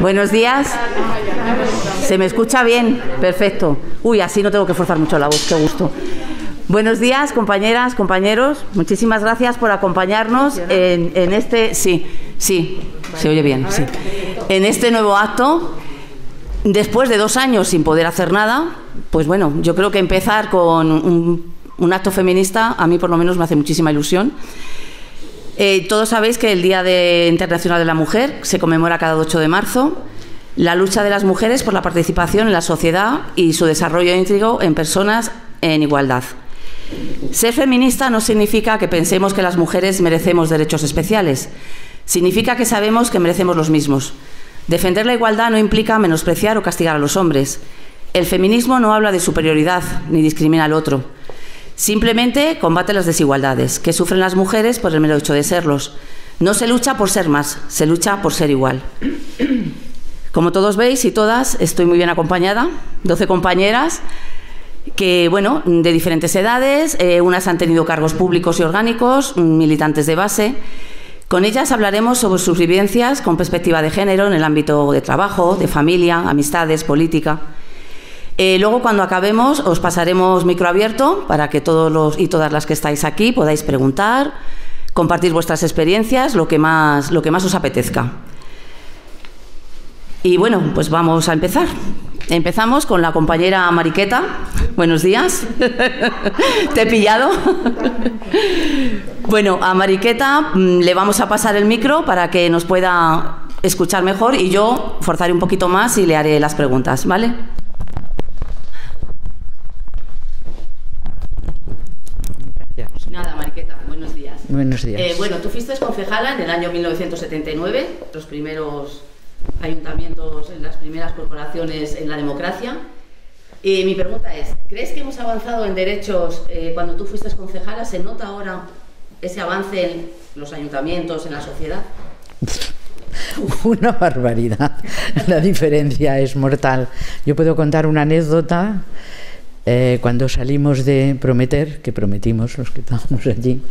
Buenos días. ¿Se me escucha bien? Perfecto. Uy, así no tengo que forzar mucho la voz, qué gusto. Buenos días, compañeras, compañeros. Muchísimas gracias por acompañarnos en este... Sí, se oye bien, sí. En este nuevo acto, después de 2 años sin poder hacer nada, pues bueno, yo creo que empezar con un acto feminista, a mí por lo menos me hace muchísima ilusión. Todos sabéis que el Día Internacional de la Mujer se conmemora cada 8 de marzo. La lucha de las mujeres por la participación en la sociedad y su desarrollo íntegro en personas en igualdad. Ser feminista no significa que pensemos que las mujeres merecemos derechos especiales. Significa que sabemos que merecemos los mismos. Defender la igualdad no implica menospreciar o castigar a los hombres. El feminismo no habla de superioridad ni discrimina al otro. Simplemente combate las desigualdades que sufren las mujeres por el mero hecho de serlos. No se lucha por ser más, se lucha por ser igual. Como todos veis y todas, estoy muy bien acompañada, 12 compañeras que, bueno, de diferentes edades, unas han tenido cargos públicos y orgánicos, militantes de base. Con ellas hablaremos sobre sus vivencias con perspectiva de género en el ámbito de trabajo, de familia, amistades, política. Luego, cuando acabemos, os pasaremos micro abierto para que todos los y todas las que estáis aquí podáis preguntar, compartir vuestras experiencias, lo que más os apetezca. Y bueno, pues vamos a empezar. Empezamos con la compañera Mariqueta. Buenos días. ¿Te he pillado? Bueno, a Mariqueta le vamos a pasar el micro para que nos pueda escuchar mejor y yo forzaré un poquito más y le haré las preguntas, ¿vale? Nada, Mariqueta, buenos días. Buenos días. Bueno, tú fuiste concejala en el año 1979, los primeros ayuntamientos, en las primeras corporaciones en la democracia. Y mi pregunta es, ¿crees que hemos avanzado en derechos cuando tú fuiste concejala? ¿Se nota ahora ese avance en los ayuntamientos, en la sociedad? Una barbaridad. La diferencia es mortal. Yo puedo contar una anécdota. Cuando salimos de prometer, que prometimos los que estábamos allí,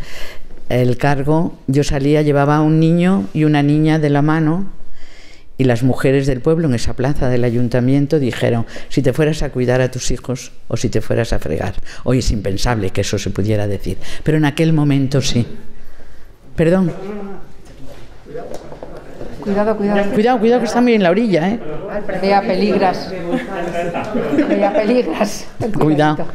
el cargo, yo salía, llevaba a un niño y una niña de la mano y las mujeres del pueblo en esa plaza del ayuntamiento dijeron, si te fueras a cuidar a tus hijos o si te fueras a fregar. Hoy es impensable que eso se pudiera decir, pero en aquel momento sí. Perdón. Cuidado que está muy en la orilla, ¿eh? Vea peligras. Cuidado.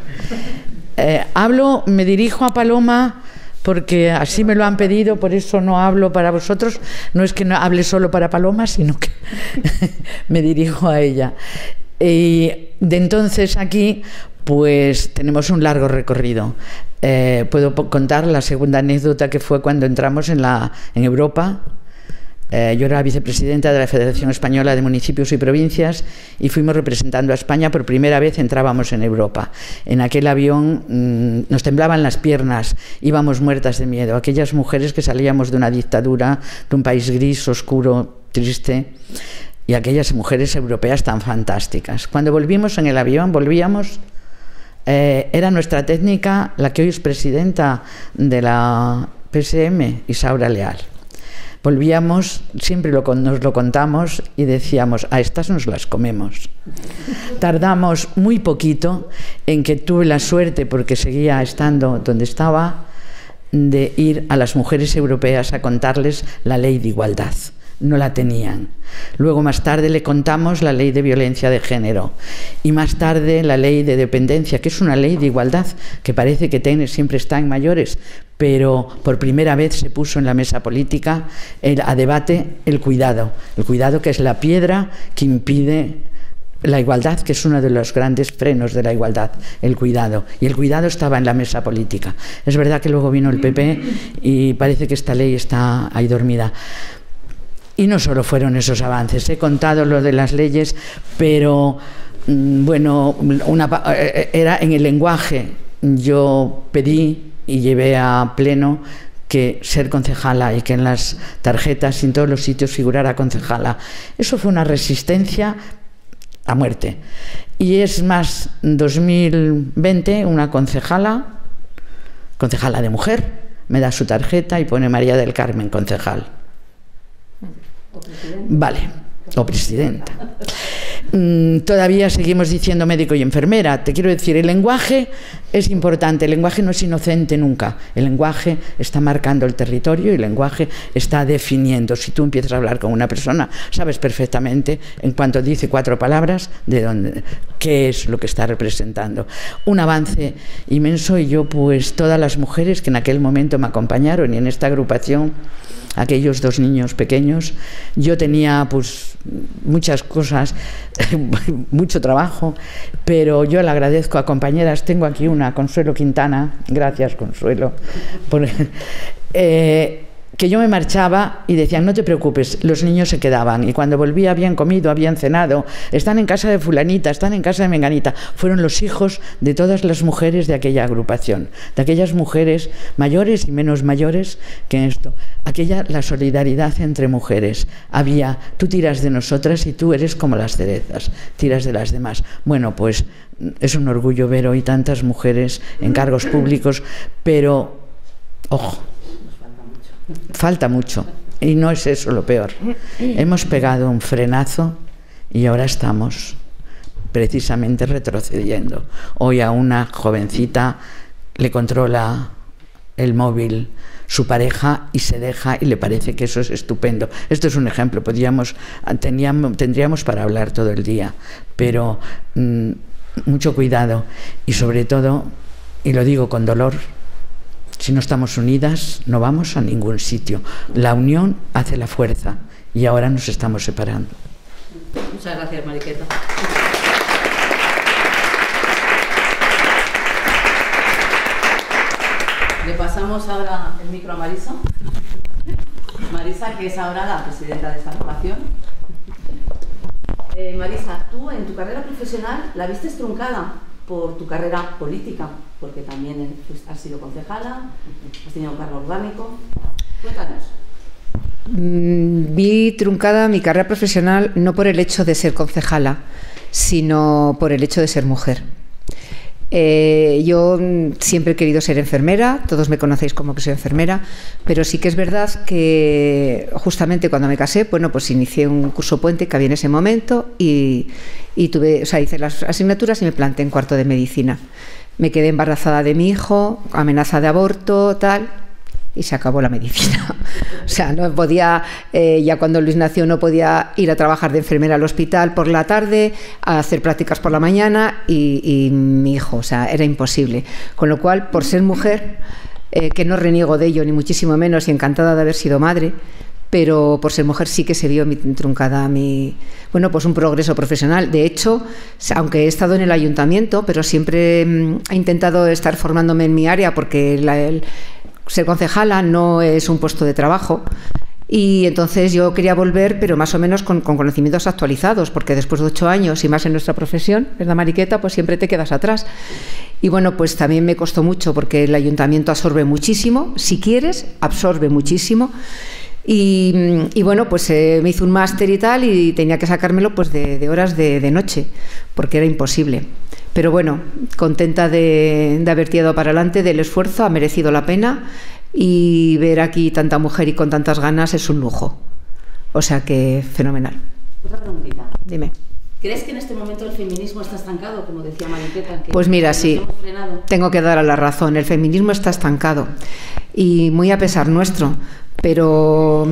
Me dirijo a Paloma porque así me lo han pedido, por eso no hablo para vosotros. No es que no hable solo para Paloma, sino que me dirijo a ella. Y de entonces aquí, pues tenemos un largo recorrido. Puedo contar la segunda anécdota que fue cuando entramos en Europa. Yo era vicepresidenta de la Federación Española de Municipios y Provincias y fuimos representando a España. Por primera vez entrábamos en Europa. En aquel avión nos temblaban las piernas, íbamos muertas de miedo. Aquellas mujeres que salíamos de una dictadura, de un país gris, oscuro, triste, y aquellas mujeres europeas tan fantásticas. Cuando volvimos en el avión, era nuestra técnica, la que hoy es presidenta de la PSM, Isaura Leal. Volvíamos, siempre nos lo contamos y decíamos, a estas nos las comemos. Tardamos muy poquito en que tuve la suerte, porque seguía estando donde estaba, de ir a las mujeres europeas a contarles la ley de igualdad. No la tenían. Luego más tarde le contamos la ley de violencia de género y más tarde la ley de dependencia, que es una ley de igualdad que parece que siempre está en mayores, pero por primera vez se puso en la mesa política a debate el cuidado que es la piedra que impide la igualdad, que es uno de los grandes frenos de la igualdad, el cuidado. Y el cuidado estaba en la mesa política. Es verdad que luego vino el PP y parece que esta ley está ahí dormida. Y no solo fueron esos avances, he contado lo de las leyes, pero bueno, era en el lenguaje. Yo pedí y llevé a pleno que ser concejala y que en las tarjetas y en todos los sitios figurara concejala. Eso fue una resistencia a muerte. Y es más, 2020, una concejala de mujer, me da su tarjeta y pone María del Carmen concejal. Vale, o presidenta. Todavía seguimos diciendo médico y enfermera. Te quiero decir, el lenguaje es importante, el lenguaje no es inocente nunca. El lenguaje está marcando el territorio y el lenguaje está definiendo. Si tú empiezas a hablar con una persona, sabes perfectamente, en cuanto dice 4 palabras, de dónde, qué es lo que está representando. Un avance inmenso, y yo, pues, todas las mujeres que en aquel momento me acompañaron y en esta agrupación, aquellos 2 niños pequeños, yo tenía pues muchas cosas, mucho trabajo, pero yo le agradezco a compañeras. Tengo aquí una, Consuelo Quintana, gracias Consuelo, que yo me marchaba y decían, no te preocupes, los niños se quedaban, y cuando volvía habían comido, habían cenado, están en casa de fulanita, están en casa de menganita. Fueron los hijos de todas las mujeres de aquella agrupación, de aquellas mujeres mayores y menos mayores que esto. La solidaridad entre mujeres. Había, tú tiras de nosotras y tú eres como las cerezas, tiras de las demás. Bueno, pues es un orgullo ver hoy tantas mujeres en cargos públicos, pero, ojo, falta mucho, y no es eso lo peor. Hemos pegado un frenazo y ahora estamos precisamente retrocediendo. Hoy a una jovencita le controla el móvil su pareja y se deja, y le parece que eso es estupendo. Esto es un ejemplo, tendríamos para hablar todo el día, pero mucho cuidado, y sobre todo, y lo digo con dolor, si no estamos unidas no vamos a ningún sitio. La unión hace la fuerza y ahora nos estamos separando. Muchas gracias, Mariqueta. Le pasamos ahora el micro a Marisa. Marisa, que es ahora la presidenta de esta agrupación. Marisa, tú en tu carrera profesional la viste truncada por tu carrera política, porque también has sido concejala, has tenido un cargo orgánico. Cuéntanos. Vi truncada mi carrera profesional no por el hecho de ser concejala, sino por el hecho de ser mujer. Yo siempre he querido ser enfermera, todos me conocéis como que soy enfermera, pero sí que es verdad que justamente cuando me casé, bueno, pues inicié un curso puente que había en ese momento y hice las asignaturas y me planté en cuarto de medicina. Me quedé embarazada de mi hijo, amenaza de aborto, tal, y se acabó la medicina. O sea, no podía, ya cuando Luis nació no podía ir a trabajar de enfermera al hospital por la tarde, a hacer prácticas por la mañana y mi hijo, o sea, era imposible. Con lo cual, por ser mujer, que no reniego de ello, ni muchísimo menos, y encantada de haber sido madre, pero por ser mujer sí que se vio truncada bueno, pues un progreso profesional. De hecho, aunque he estado en el ayuntamiento, pero siempre he intentado estar formándome en mi área, porque ser concejala no es un puesto de trabajo, y entonces yo quería volver, pero más o menos con conocimientos actualizados, porque después de 8 años y más en nuestra profesión, ¿verdad, Mariqueta? Pues siempre te quedas atrás. Y bueno, pues también me costó mucho, porque el ayuntamiento absorbe muchísimo, si quieres, absorbe muchísimo. Y bueno, pues me hizo un máster y tal, y tenía que sacármelo pues de horas de noche, porque era imposible. Pero bueno, contenta de haber tirado para adelante, del esfuerzo, ha merecido la pena, y ver aquí tanta mujer y con tantas ganas es un lujo. O sea que fenomenal. Otra preguntita. Dime. ¿Crees que en este momento el feminismo está estancado, como decía Mariqueta? Pues mira, sí, tengo que dar a la razón. El feminismo está estancado, y muy a pesar nuestro. Pero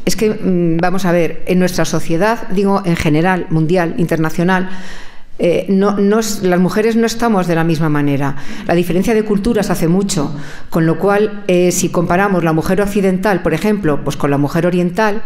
es que, vamos a ver, en nuestra sociedad, digo en general, mundial, internacional, las mujeres no estamos de la misma manera. La diferencia de culturas hace mucho, con lo cual, si comparamos la mujer occidental, por ejemplo, pues con la mujer oriental,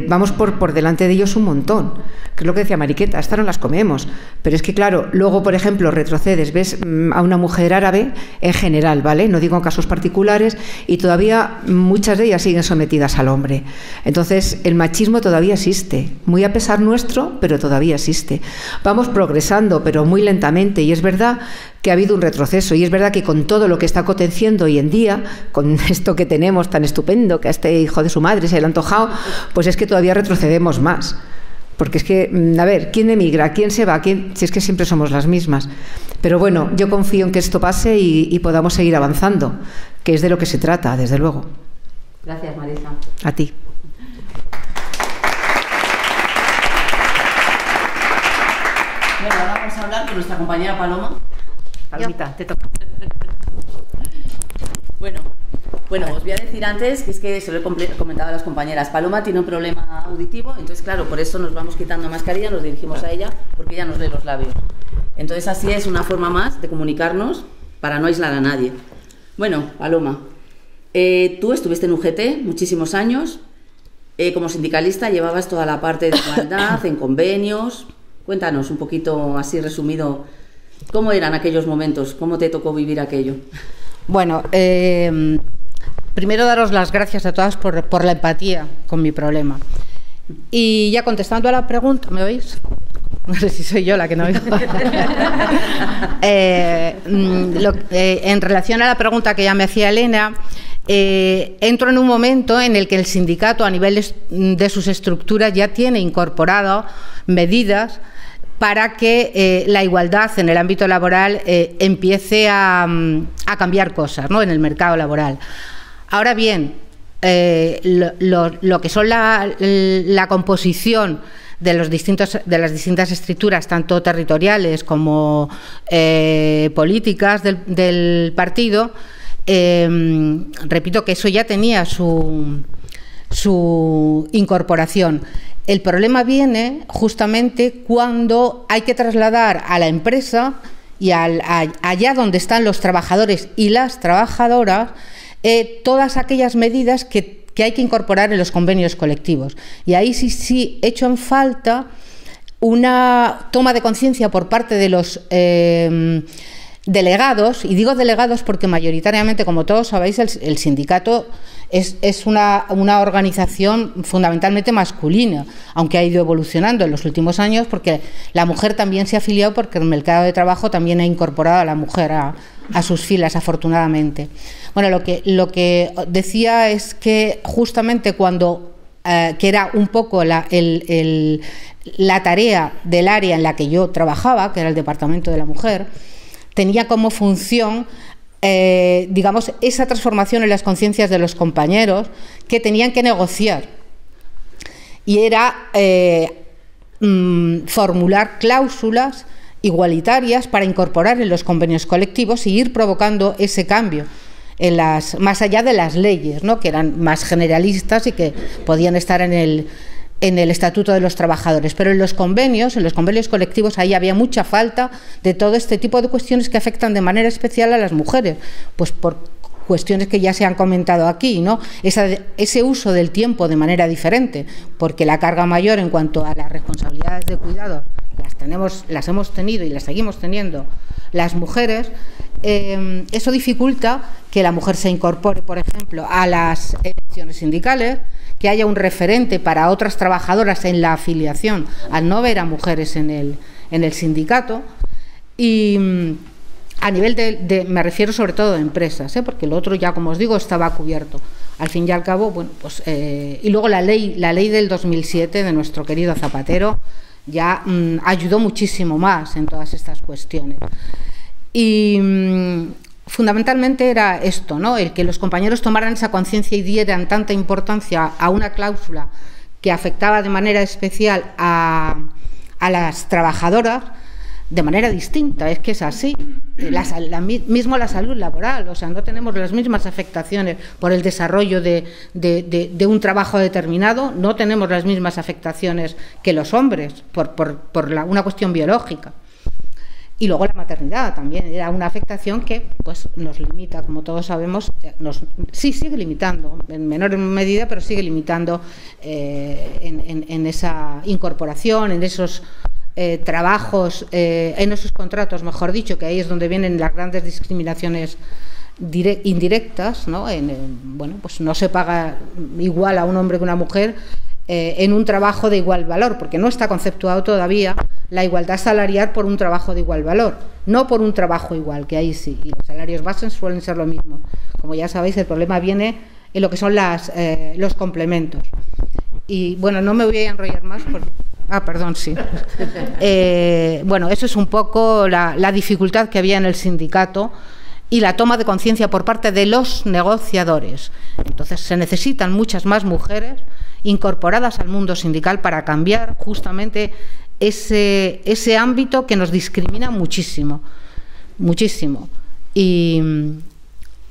vamos por delante de ellos un montón, que es lo que decía Mariqueta, estas no las comemos, pero es que claro, luego por ejemplo retrocedes, ves a una mujer árabe en general, ¿vale? No digo en casos particulares, y todavía muchas de ellas siguen sometidas al hombre. Entonces el machismo todavía existe, muy a pesar nuestro, pero todavía existe. Vamos progresando, pero muy lentamente, y es verdad que ha habido un retroceso, y es verdad que con todo lo que está aconteciendo hoy en día, con esto que tenemos tan estupendo, que a este hijo de su madre se le ha antojado, pues es que todavía retrocedemos más. Porque es que, a ver, ¿quién emigra? ¿Quién se va? Si es que siempre somos las mismas. Pero bueno, yo confío en que esto pase y podamos seguir avanzando, que es de lo que se trata, desde luego. Gracias, Marisa. A ti. vamos a hablar con nuestra compañera Paloma. Palomita, te toca. Bueno, os voy a decir antes que es que se lo he comentado a las compañeras. Paloma tiene un problema auditivo, entonces claro, por eso nos vamos quitando mascarilla, nos dirigimos a ella, porque ella nos lee los labios. Entonces así es una forma más de comunicarnos para no aislar a nadie. Bueno, Paloma, tú estuviste en UGT muchísimos años, como sindicalista llevabas toda la parte de igualdad, en convenios. Cuéntanos un poquito, así resumido, ¿cómo eran aquellos momentos? ¿Cómo te tocó vivir aquello? Bueno, primero daros las gracias a todas por la empatía con mi problema. Y ya contestando a la pregunta, ¿me oís? No sé si soy yo la que no oigo. En relación a la pregunta que ya me hacía Elena, entro en un momento en el que el sindicato, a nivel de sus estructuras, ya tiene incorporado medidas para que la igualdad en el ámbito laboral empiece a cambiar cosas, ¿no?, en el mercado laboral. Ahora bien, lo que son la composición de las distintas estructuras, tanto territoriales como políticas del partido, repito que eso ya tenía su incorporación. El problema viene justamente cuando hay que trasladar a la empresa y allá donde están los trabajadores y las trabajadoras todas aquellas medidas que hay que incorporar en los convenios colectivos. Y ahí sí echo en falta una toma de conciencia por parte de los delegados, y digo delegados porque mayoritariamente, como todos sabéis, el sindicato es una organización fundamentalmente masculina, aunque ha ido evolucionando en los últimos años porque la mujer también se ha afiliado, porque el mercado de trabajo también ha incorporado a la mujer a sus filas, afortunadamente. Bueno, lo que decía es que justamente cuando que era un poco la tarea del área en la que yo trabajaba, que era el Departamento de la Mujer, tenía como función, digamos, esa transformación en las conciencias de los compañeros que tenían que negociar. Y era formular cláusulas igualitarias para incorporar en los convenios colectivos y ir provocando ese cambio más allá de las leyes, ¿no?, que eran más generalistas y que podían estar en el Estatuto de los Trabajadores, pero en los convenios colectivos, ahí había mucha falta de todo este tipo de cuestiones que afectan de manera especial a las mujeres, pues por cuestiones que ya se han comentado aquí, ¿no? Ese uso del tiempo de manera diferente, porque la carga mayor en cuanto a las responsabilidades de cuidado las hemos tenido y las seguimos teniendo las mujeres. Eso dificulta que la mujer se incorpore, por ejemplo, a las elecciones sindicales, que haya un referente para otras trabajadoras en la afiliación, al no ver a mujeres en el sindicato. Y a nivel me refiero sobre todo de empresas, porque lo otro ya, como os digo, estaba cubierto. Al fin y al cabo, bueno, pues y luego la ley del 2007 de nuestro querido Zapatero ya ayudó muchísimo más en todas estas cuestiones. Y fundamentalmente era esto, ¿no?, el que los compañeros tomaran esa conciencia y dieran tanta importancia a una cláusula que afectaba de manera especial a las trabajadoras de manera distinta. Es que es así. Mismo la salud laboral, o sea, no tenemos las mismas afectaciones por el desarrollo de un trabajo determinado, no tenemos las mismas afectaciones que los hombres por una cuestión biológica. Y luego la maternidad también era una afectación que pues nos limita, como todos sabemos, sí sigue limitando, en menor medida, pero sigue limitando en esa incorporación, en esos trabajos, en esos contratos, mejor dicho, que ahí es donde vienen las grandes discriminaciones indirectas, ¿no? Bueno, pues no se paga igual a un hombre que a una mujer en un trabajo de igual valor, porque no está conceptuado todavía la igualdad salarial por un trabajo de igual valor, no por un trabajo igual, que ahí sí, y los salarios bases suelen ser lo mismo. Como ya sabéis, el problema viene en lo que son los complementos. Y bueno, no me voy a enrollar más porque... perdón, sí. Bueno, eso es un poco la dificultad que había en el sindicato y la toma de conciencia por parte de los negociadores. Entonces, se necesitan muchas más mujeres incorporadas al mundo sindical para cambiar justamente ese ámbito que nos discrimina muchísimo, muchísimo. Y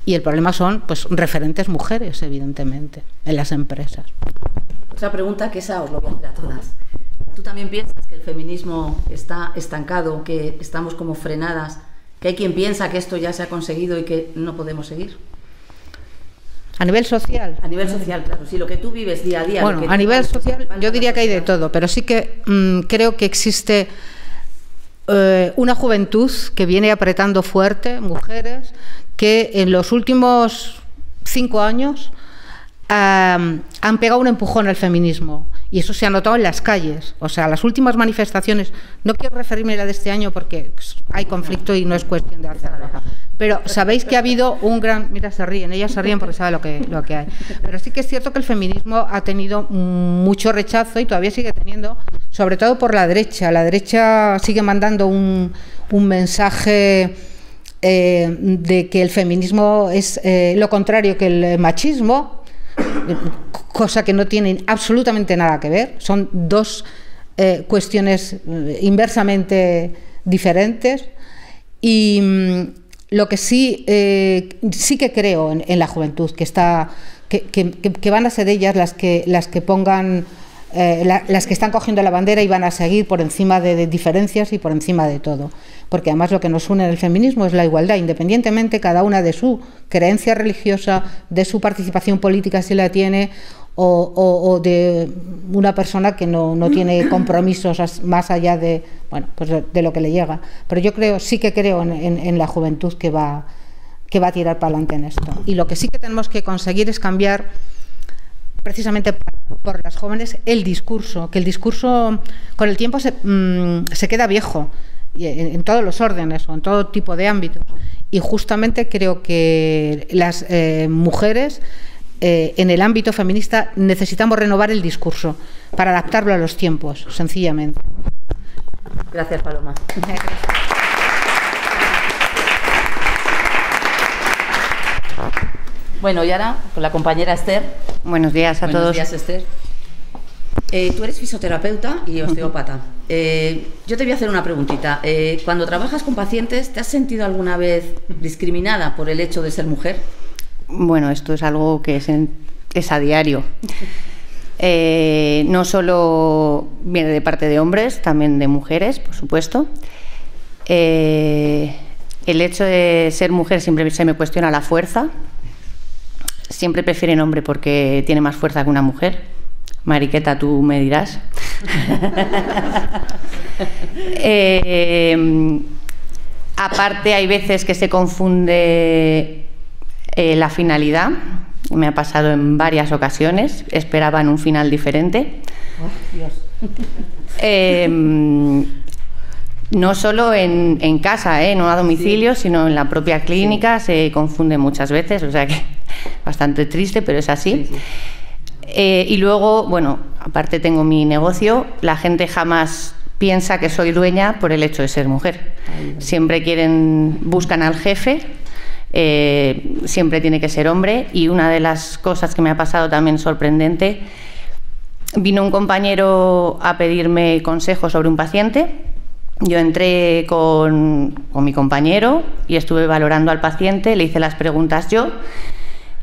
el problema son, pues, referentes mujeres, evidentemente, en las empresas. Otra pregunta que esa os lo voy a hacer a todas. ¿Tú también piensas que el feminismo está estancado, que estamos como frenadas, que hay quien piensa que esto ya se ha conseguido y que no podemos seguir? ¿A nivel social? A nivel social, claro. Sí, lo que tú vives día a día. Bueno, a nivel social yo diría que hay de todo, pero sí que creo que existe una juventud que viene apretando fuerte, mujeres, que en los últimos 5 años han pegado un empujón al feminismo, y eso se ha notado en las calles. O sea, las últimas manifestaciones, no quiero referirme a la de este año porque hay conflicto y no es cuestión de hacerlo, pero sabéis que ha habido un gran... Mira, se ríen, ellas se ríen porque saben lo que hay, pero sí que es cierto que el feminismo ha tenido mucho rechazo y todavía sigue teniendo, sobre todo por la derecha. La derecha sigue mandando un mensaje de que el feminismo es lo contrario que el machismo, cosa que no tienen absolutamente nada que ver. Son dos cuestiones inversamente diferentes. Y lo que sí que creo en la juventud, que van a ser ellas las que pongan, las que están cogiendo la bandera y van a seguir por encima de diferencias y por encima de todo, porque además lo que nos une en el feminismo es la igualdad, independientemente cada una de su creencia religiosa, de su participación política si la tiene, o de una persona que no tiene compromisos más allá de, bueno, pues de lo que le llega. Pero yo sí que creo en la juventud que va a tirar para adelante en esto. Y lo que sí que tenemos que conseguir es cambiar, precisamente por las jóvenes, el discurso, que el discurso con el tiempo se queda viejo, en todos los órdenes o en todo tipo de ámbitos. Y justamente creo que las mujeres en el ámbito feminista necesitamos renovar el discurso para adaptarlo a los tiempos, sencillamente. Gracias, Paloma. Bueno, y ahora con la compañera Esther. Buenos días a todos. Buenos días, Esther. Tú eres fisioterapeuta y osteópata. Yo te voy a hacer una preguntita. Cuando trabajas con pacientes, ¿te has sentido alguna vez discriminada por el hecho de ser mujer? Bueno, esto es algo que es a diario. No solo viene de parte de hombres, también de mujeres, por supuesto. El hecho de ser mujer siempre se me cuestiona la fuerza. Siempre prefieren hombre porque tiene más fuerza que una mujer. Mariqueta, tú me dirás. Aparte, hay veces que se confunde la finalidad. Me ha pasado en varias ocasiones. Esperaban un final diferente. Oh, Dios. No solo en casa, no a domicilio, sí, sino en la propia clínica, sí. Se confunde muchas veces, o sea que bastante triste, pero es así. Sí, sí. Y luego, bueno, aparte tengo mi negocio, la gente jamás piensa que soy dueña por el hecho de ser mujer. Siempre buscan al jefe, siempre tiene que ser hombre. Y una de las cosas que me ha pasado también sorprendente, vino un compañero a pedirme consejo sobre un paciente. Yo entré con mi compañero y estuve valorando al paciente, le hice las preguntas yo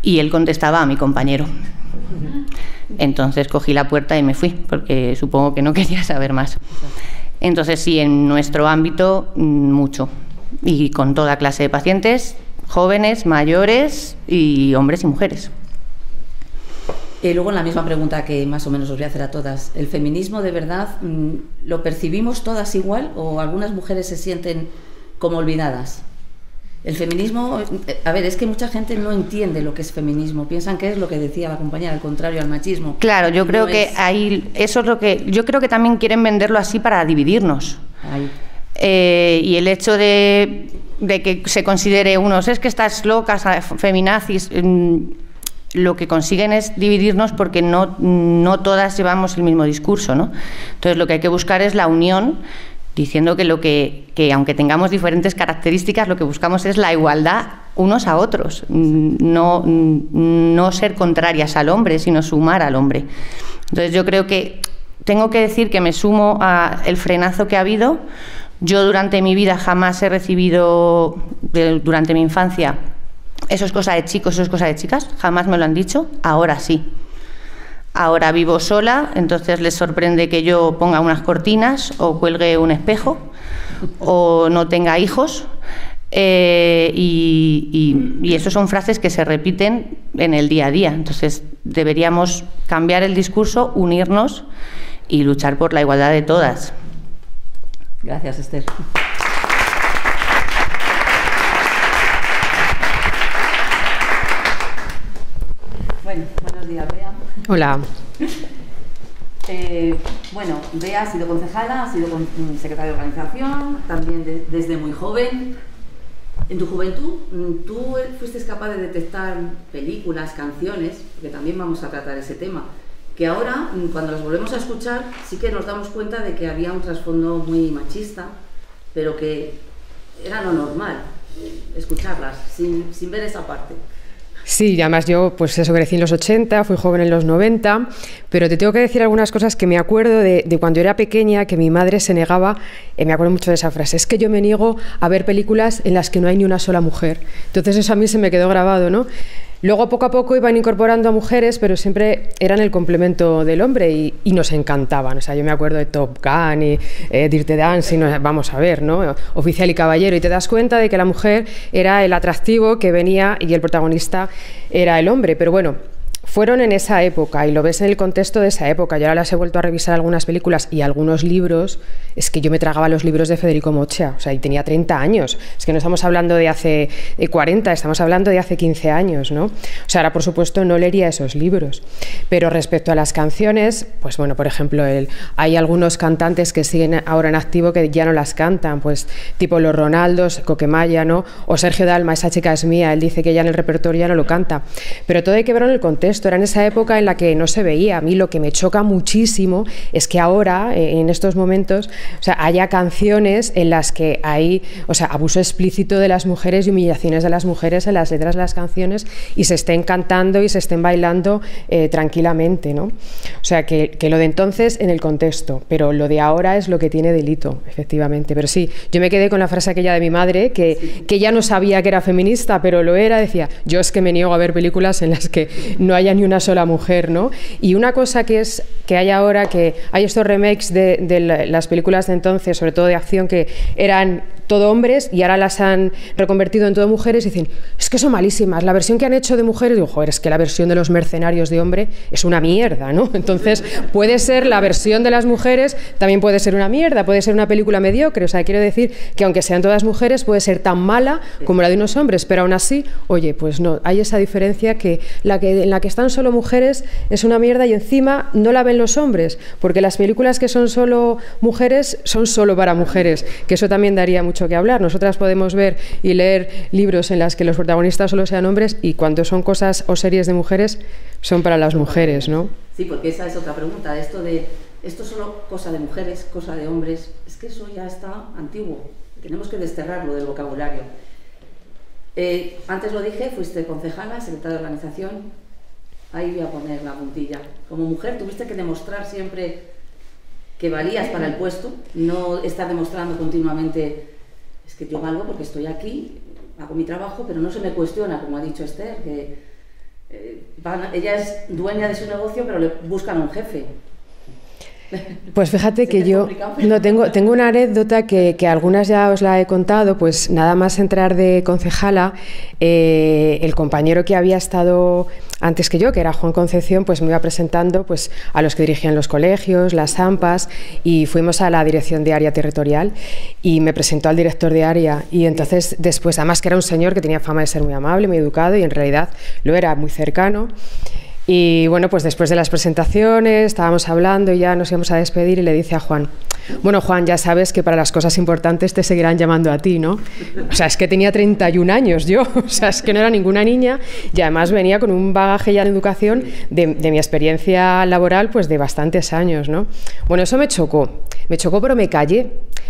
y él contestaba a mi compañero. Entonces cogí la puerta y me fui, porque supongo que no quería saber más. Entonces sí, en nuestro ámbito mucho, y con toda clase de pacientes, jóvenes, mayores y hombres y mujeres. Luego en la misma pregunta que más o menos os voy a hacer a todas, ¿el feminismo de verdad lo percibimos todas igual o algunas mujeres se sienten como olvidadas? El feminismo, a ver, es que mucha gente no entiende lo que es feminismo, piensan que es lo que decía la compañera, al contrario al machismo. Claro, yo creo que ahí, eso es lo que, yo creo que también quieren venderlo así para dividirnos. Y el hecho de que se considere unos, es que estás locas, feminazis, lo que consiguen es dividirnos porque no todas llevamos el mismo discurso, ¿no? Entonces lo que hay que buscar es la unión, diciendo que aunque tengamos diferentes características, lo que buscamos es la igualdad unos a otros, no ser contrarias al hombre, sino sumar al hombre. Entonces yo creo que tengo que decir que me sumo al frenazo que ha habido. Yo durante mi vida jamás he recibido, durante mi infancia, eso es cosa de chicos, eso es cosa de chicas, jamás me lo han dicho, ahora sí. Ahora vivo sola, entonces les sorprende que yo ponga unas cortinas o cuelgue un espejo o no tenga hijos. Y eso son frases que se repiten en el día a día. Entonces deberíamos cambiar el discurso, unirnos y luchar por la igualdad de todas. Gracias, Esther. Bueno, buenos días, Bea. Hola. Bueno, Bea ha sido concejala, ha sido secretaria de organización, también desde muy joven. En tu juventud, ¿tú fuiste capaz de detectar películas, canciones, porque también vamos a tratar ese tema, que ahora, cuando las volvemos a escuchar, sí que nos damos cuenta de que había un trasfondo muy machista, pero que era lo normal escucharlas, sin ver esa parte? Sí, además yo, pues eso, crecí en los 80, fui joven en los 90, pero te tengo que decir algunas cosas que me acuerdo de cuando era pequeña, que mi madre se negaba, me acuerdo mucho de esa frase, es que yo me niego a ver películas en las que no hay ni una sola mujer. Entonces eso a mí se me quedó grabado, ¿no? Luego, poco a poco, iban incorporando a mujeres, pero siempre eran el complemento del hombre y nos encantaban. O sea, yo me acuerdo de Top Gun y Dirty Dancing, vamos a ver, ¿no? Oficial y Caballero, y te das cuenta de que la mujer era el atractivo que venía y el protagonista era el hombre. Pero bueno, fueron en esa época y lo ves en el contexto de esa época. Yo ahora las he vuelto a revisar algunas películas y algunos libros. Es que yo me tragaba los libros de Federico Mocha, o sea, y tenía 30 años. Es que no estamos hablando de hace 40, estamos hablando de hace 15 años, ¿no? O sea, ahora, por supuesto, no leería esos libros. Pero respecto a las canciones, pues bueno, por ejemplo, hay algunos cantantes que siguen ahora en activo que ya no las cantan, pues tipo Los Ronaldos, Coquemaya, ¿no? O Sergio Dalma, Esa chica es mía, él dice que ya en el repertorio ya no lo canta. Pero todo hay que verlo en el contexto. Era en esa época en la que no se veía. A mí lo que me choca muchísimo es que ahora, en estos momentos, o sea, haya canciones en las que hay, o sea, abuso explícito de las mujeres y humillaciones de las mujeres en las letras de las canciones y se estén cantando y se estén bailando tranquilamente, ¿no? O sea, que lo de entonces en el contexto, pero lo de ahora es lo que tiene delito, efectivamente. Pero sí, yo me quedé con la frase aquella de mi madre, que ya no sabía que era feminista, pero lo era, decía, yo es que me niego a ver películas en las que no haya ni una sola mujer, ¿no? Y una cosa que hay ahora, que hay estos remakes de las películas de entonces, sobre todo de acción, que eran todo hombres y ahora las han reconvertido en todo mujeres y dicen, es que son malísimas, la versión que han hecho de mujeres, digo, joder, es que la versión de Los Mercenarios de hombre es una mierda, ¿no? Entonces puede ser la versión de las mujeres, también puede ser una mierda, puede ser una película mediocre, o sea, quiero decir que aunque sean todas mujeres puede ser tan mala como la de unos hombres, pero aún así, oye, pues no, hay esa diferencia que en la que están solo mujeres es una mierda y encima no la ven los hombres, porque las películas que son solo mujeres son solo para mujeres, que eso también daría mucho que hablar. Nosotras podemos ver y leer libros en las que los protagonistas solo sean hombres y cuando son cosas o series de mujeres son para las mujeres, ¿no? Sí, porque esa es otra pregunta, esto es solo cosa de mujeres, cosa de hombres, es que eso ya está antiguo, tenemos que desterrarlo del vocabulario. Antes lo dije, fuiste concejala, secretaria de organización, ahí voy a poner la puntilla. Como mujer tuviste que demostrar siempre que valías para el puesto, no estar demostrando continuamente, es que yo valgo porque estoy aquí, hago mi trabajo, pero no se me cuestiona, como ha dicho Esther, que ella es dueña de su negocio, pero le buscan un jefe. Pues fíjate que yo no tengo una anécdota que algunas ya os la he contado, pues nada más entrar de concejala, el compañero que había estado antes que yo, que era Juan Concepción, pues me iba presentando pues a los que dirigían los colegios, las AMPAs, y fuimos a la dirección de área territorial y me presentó al director de área y entonces después, además que era un señor que tenía fama de ser muy amable, muy educado y en realidad lo era, muy cercano. Y bueno, pues después de las presentaciones estábamos hablando y ya nos íbamos a despedir y le dice a Juan, bueno, Juan, ya sabes que para las cosas importantes te seguirán llamando a ti, ¿no? O sea, es que tenía 31 años yo, o sea, es que no era ninguna niña y además venía con un bagaje ya en educación de mi experiencia laboral, pues de bastantes años, ¿no? Bueno, eso me chocó pero me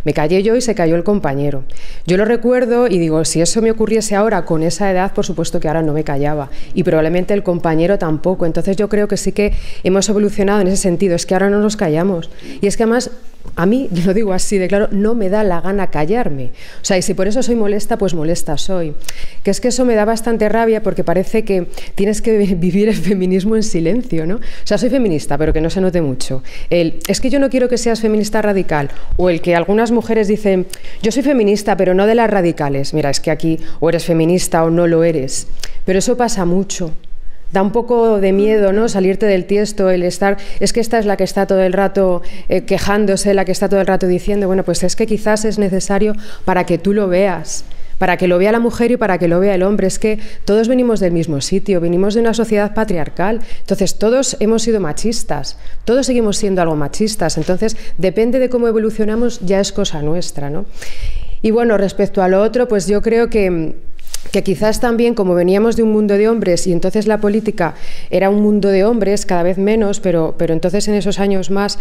Me callé yo y se cayó el compañero. Yo lo recuerdo y digo, si eso me ocurriese ahora con esa edad, por supuesto que ahora no me callaba y probablemente el compañero tampoco. Entonces yo creo que sí que hemos evolucionado en ese sentido, es que ahora no nos callamos. Y es que además a mí, yo lo digo así de claro, no me da la gana callarme. O sea, y si por eso soy molesta, pues molesta soy. Que es que eso me da bastante rabia porque parece que tienes que vivir el feminismo en silencio, ¿no? O sea, soy feminista, pero que no se note mucho. Es que yo no quiero que seas feminista radical. O el que algunas mujeres dicen, yo soy feminista, pero no de las radicales. Mira, es que aquí o eres feminista o no lo eres. Pero eso pasa mucho. Da un poco de miedo, ¿no? Salirte del tiesto, el estar... Es que esta es la que está todo el rato quejándose, la que está todo el rato diciendo, bueno, pues es que quizás es necesario para que tú lo veas, para que lo vea la mujer y para que lo vea el hombre. Es que todos venimos del mismo sitio, venimos de una sociedad patriarcal, entonces todos hemos sido machistas, todos seguimos siendo algo machistas, entonces depende de cómo evolucionamos, ya es cosa nuestra, ¿no? Y bueno, respecto a lo otro, pues yo creo que quizás también, como veníamos de un mundo de hombres y entonces la política era un mundo de hombres, cada vez menos, pero entonces en esos años más,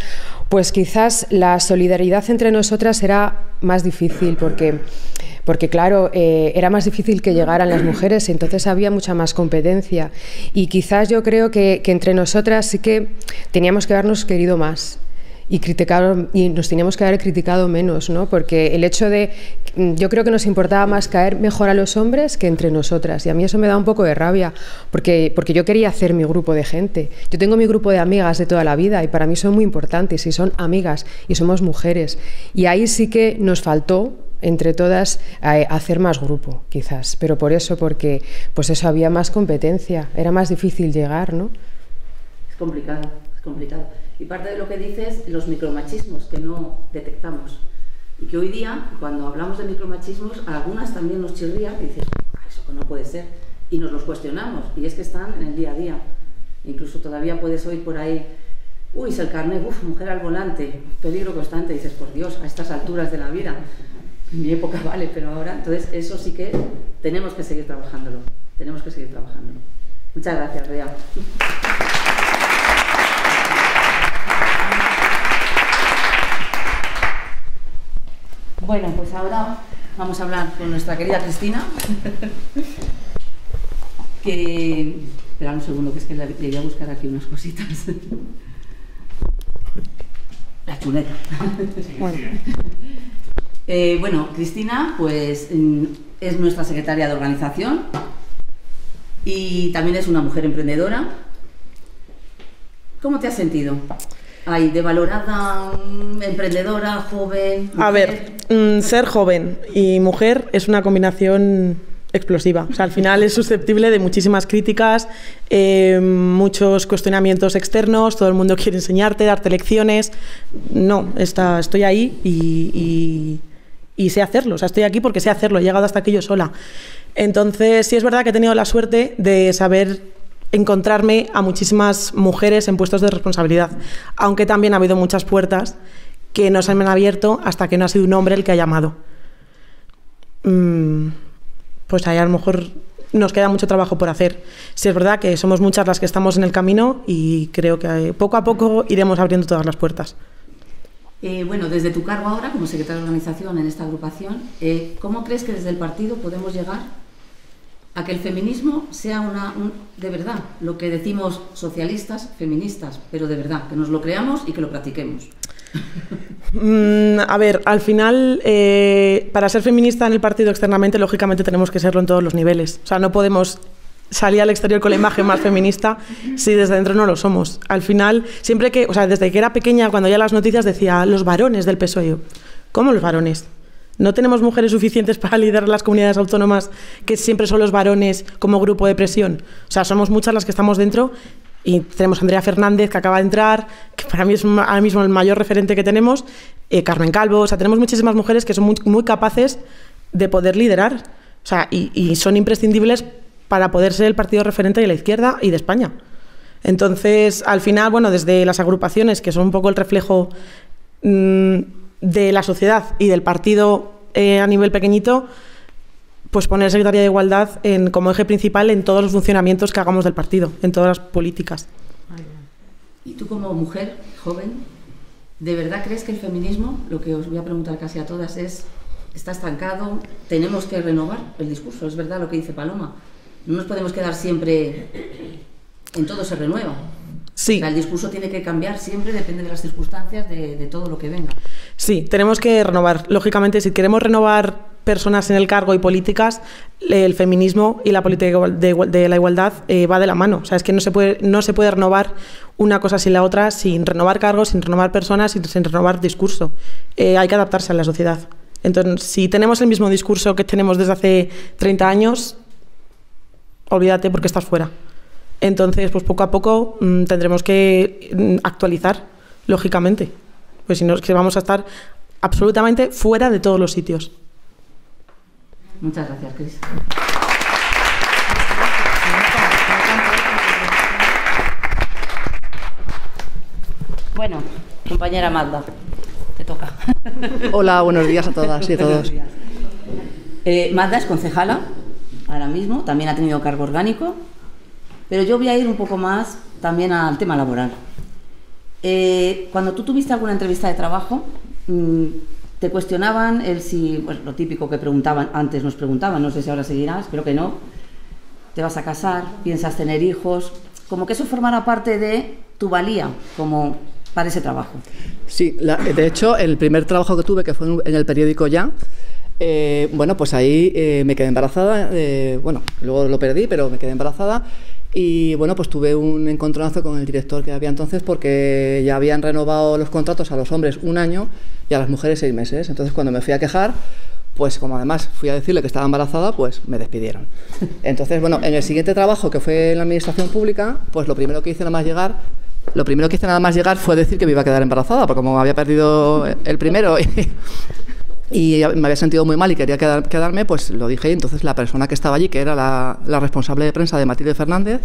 pues quizás la solidaridad entre nosotras era más difícil porque claro, era más difícil que llegaran las mujeres, entonces había mucha más competencia y quizás yo creo que entre nosotras sí que teníamos que habernos querido más. Y nos teníamos que haber criticado menos, ¿no? Porque el hecho de, yo creo que nos importaba más caer mejor a los hombres que entre nosotras, y a mí eso me da un poco de rabia, porque yo quería hacer mi grupo de gente. Yo tengo mi grupo de amigas de toda la vida y para mí son muy importantes y son amigas y somos mujeres, y ahí sí que nos faltó entre todas hacer más grupo, quizás, pero porque pues eso, había más competencia, era más difícil llegar, ¿no? Es complicado, es complicado. Y parte de lo que dices, los micromachismos que no detectamos. Y que hoy día, cuando hablamos de micromachismos, a algunas también nos chirría y dices, eso no puede ser. Y nos los cuestionamos. Y es que están en el día a día. Incluso todavía puedes oír por ahí, uy, es el carnet, mujer al volante, peligro constante. Y dices, por Dios, a estas alturas de la vida. En mi época vale, pero ahora. Entonces, eso sí que tenemos que seguir trabajándolo. Tenemos que seguir trabajándolo. Muchas gracias, Bea. Bueno, pues ahora vamos a hablar con nuestra querida Cristina, que... Espera un segundo, que es que le voy a buscar aquí unas cositas. La chuleta. Bueno, Cristina, pues es nuestra secretaria de organización y también es una mujer emprendedora. ¿Cómo te has sentido? Ay, de valorada, emprendedora, joven... Mujer. A ver, ser joven y mujer es una combinación explosiva. O sea, al final es susceptible de muchísimas críticas, muchos cuestionamientos externos, todo el mundo quiere enseñarte, darte lecciones. No, estoy ahí y sé hacerlo. O sea, estoy aquí porque sé hacerlo, he llegado hasta aquí yo sola. Entonces, sí es verdad que he tenido la suerte de saber encontrarme a muchísimas mujeres en puestos de responsabilidad, aunque también ha habido muchas puertas que no se me han abierto hasta que no ha sido un hombre el que ha llamado. Pues ahí a lo mejor nos queda mucho trabajo por hacer. Sí es verdad que somos muchas las que estamos en el camino y creo que poco a poco iremos abriendo todas las puertas. Bueno, desde tu cargo ahora como secretaria de organización en esta agrupación, ¿cómo crees que desde el partido podemos llegar a que el feminismo sea de verdad, lo que decimos socialistas, feministas, pero de verdad, que nos lo creamos y que lo practiquemos? A ver, al final, para ser feminista en el partido externamente, lógicamente tenemos que serlo en todos los niveles. O sea, no podemos salir al exterior con la imagen más feminista si desde dentro no lo somos. Al final, desde que era pequeña, cuando ya las noticias decía los varones del PSOE. ¿Cómo los varones? ¿No tenemos mujeres suficientes para liderar las comunidades autónomas que siempre son los varones como grupo de presión? O sea, somos muchas las que estamos dentro y tenemos a Andrea Fernández, que acaba de entrar, que para mí es ahora mismo el mayor referente que tenemos, Carmen Calvo, o sea, tenemos muchísimas mujeres que son muy, muy capaces de poder liderar, o sea, y son imprescindibles para poder ser el partido referente de la izquierda y de España. Entonces, al final, bueno, desde las agrupaciones, que son un poco el reflejo de la sociedad y del partido a nivel pequeñito, pues poner Secretaría de Igualdad como eje principal en todos los funcionamientos que hagamos del partido, en todas las políticas. ¿Y tú como mujer joven, ¿De verdad crees que el feminismo, lo que os voy a preguntar casi a todas, está estancado? ¿Tenemos que renovar el discurso? Es verdad lo que dice Paloma. No nos podemos quedar siempre... En todo se renueva. Sí. O sea, el discurso tiene que cambiar siempre, depende de las circunstancias, de todo lo que venga. Sí, tenemos que renovar. Lógicamente, si queremos renovar personas en el cargo y políticas, el feminismo y la política de la igualdad va de la mano. O sea, es que no se puede renovar una cosa sin la otra, sin renovar cargos, sin renovar personas y sin renovar discurso. Hay que adaptarse a la sociedad. Entonces, si tenemos el mismo discurso que tenemos desde hace 30 años, olvídate porque estás fuera. Entonces, pues poco a poco tendremos que actualizar, lógicamente. Pues si no, es que vamos a estar absolutamente fuera de todos los sitios. Muchas gracias, Cris. Bueno, compañera Magda, te toca. Hola, buenos días a todas y a todos. Magda es concejala, ahora mismo, también ha tenido cargo orgánico, pero yo voy a ir un poco más también al tema laboral. Cuando tú tuviste alguna entrevista de trabajo, te cuestionaban el si, pues lo típico que preguntaban, antes nos preguntaban, no sé si ahora seguirás, espero que no, te vas a casar, piensas tener hijos, como que eso formara parte de tu valía como para ese trabajo. Sí, de hecho, el primer trabajo que tuve, que fue en el periódico Ya, bueno, pues ahí me quedé embarazada, bueno, luego lo perdí, pero me quedé embarazada. Y bueno, pues tuve un encontronazo con el director que había entonces, porque ya habían renovado los contratos a los hombres 1 año y a las mujeres 6 meses. Entonces, cuando me fui a quejar, pues como además fui a decirle que estaba embarazada, pues me despidieron. Entonces, bueno, en el siguiente trabajo, que fue en la administración pública, pues lo primero que hice nada más llegar fue decir que me iba a quedar embarazada, porque como había perdido el primero y me había sentido muy mal y quería quedarme, pues lo dije. Y entonces la persona que estaba allí, que era la responsable de prensa de Matilde Fernández,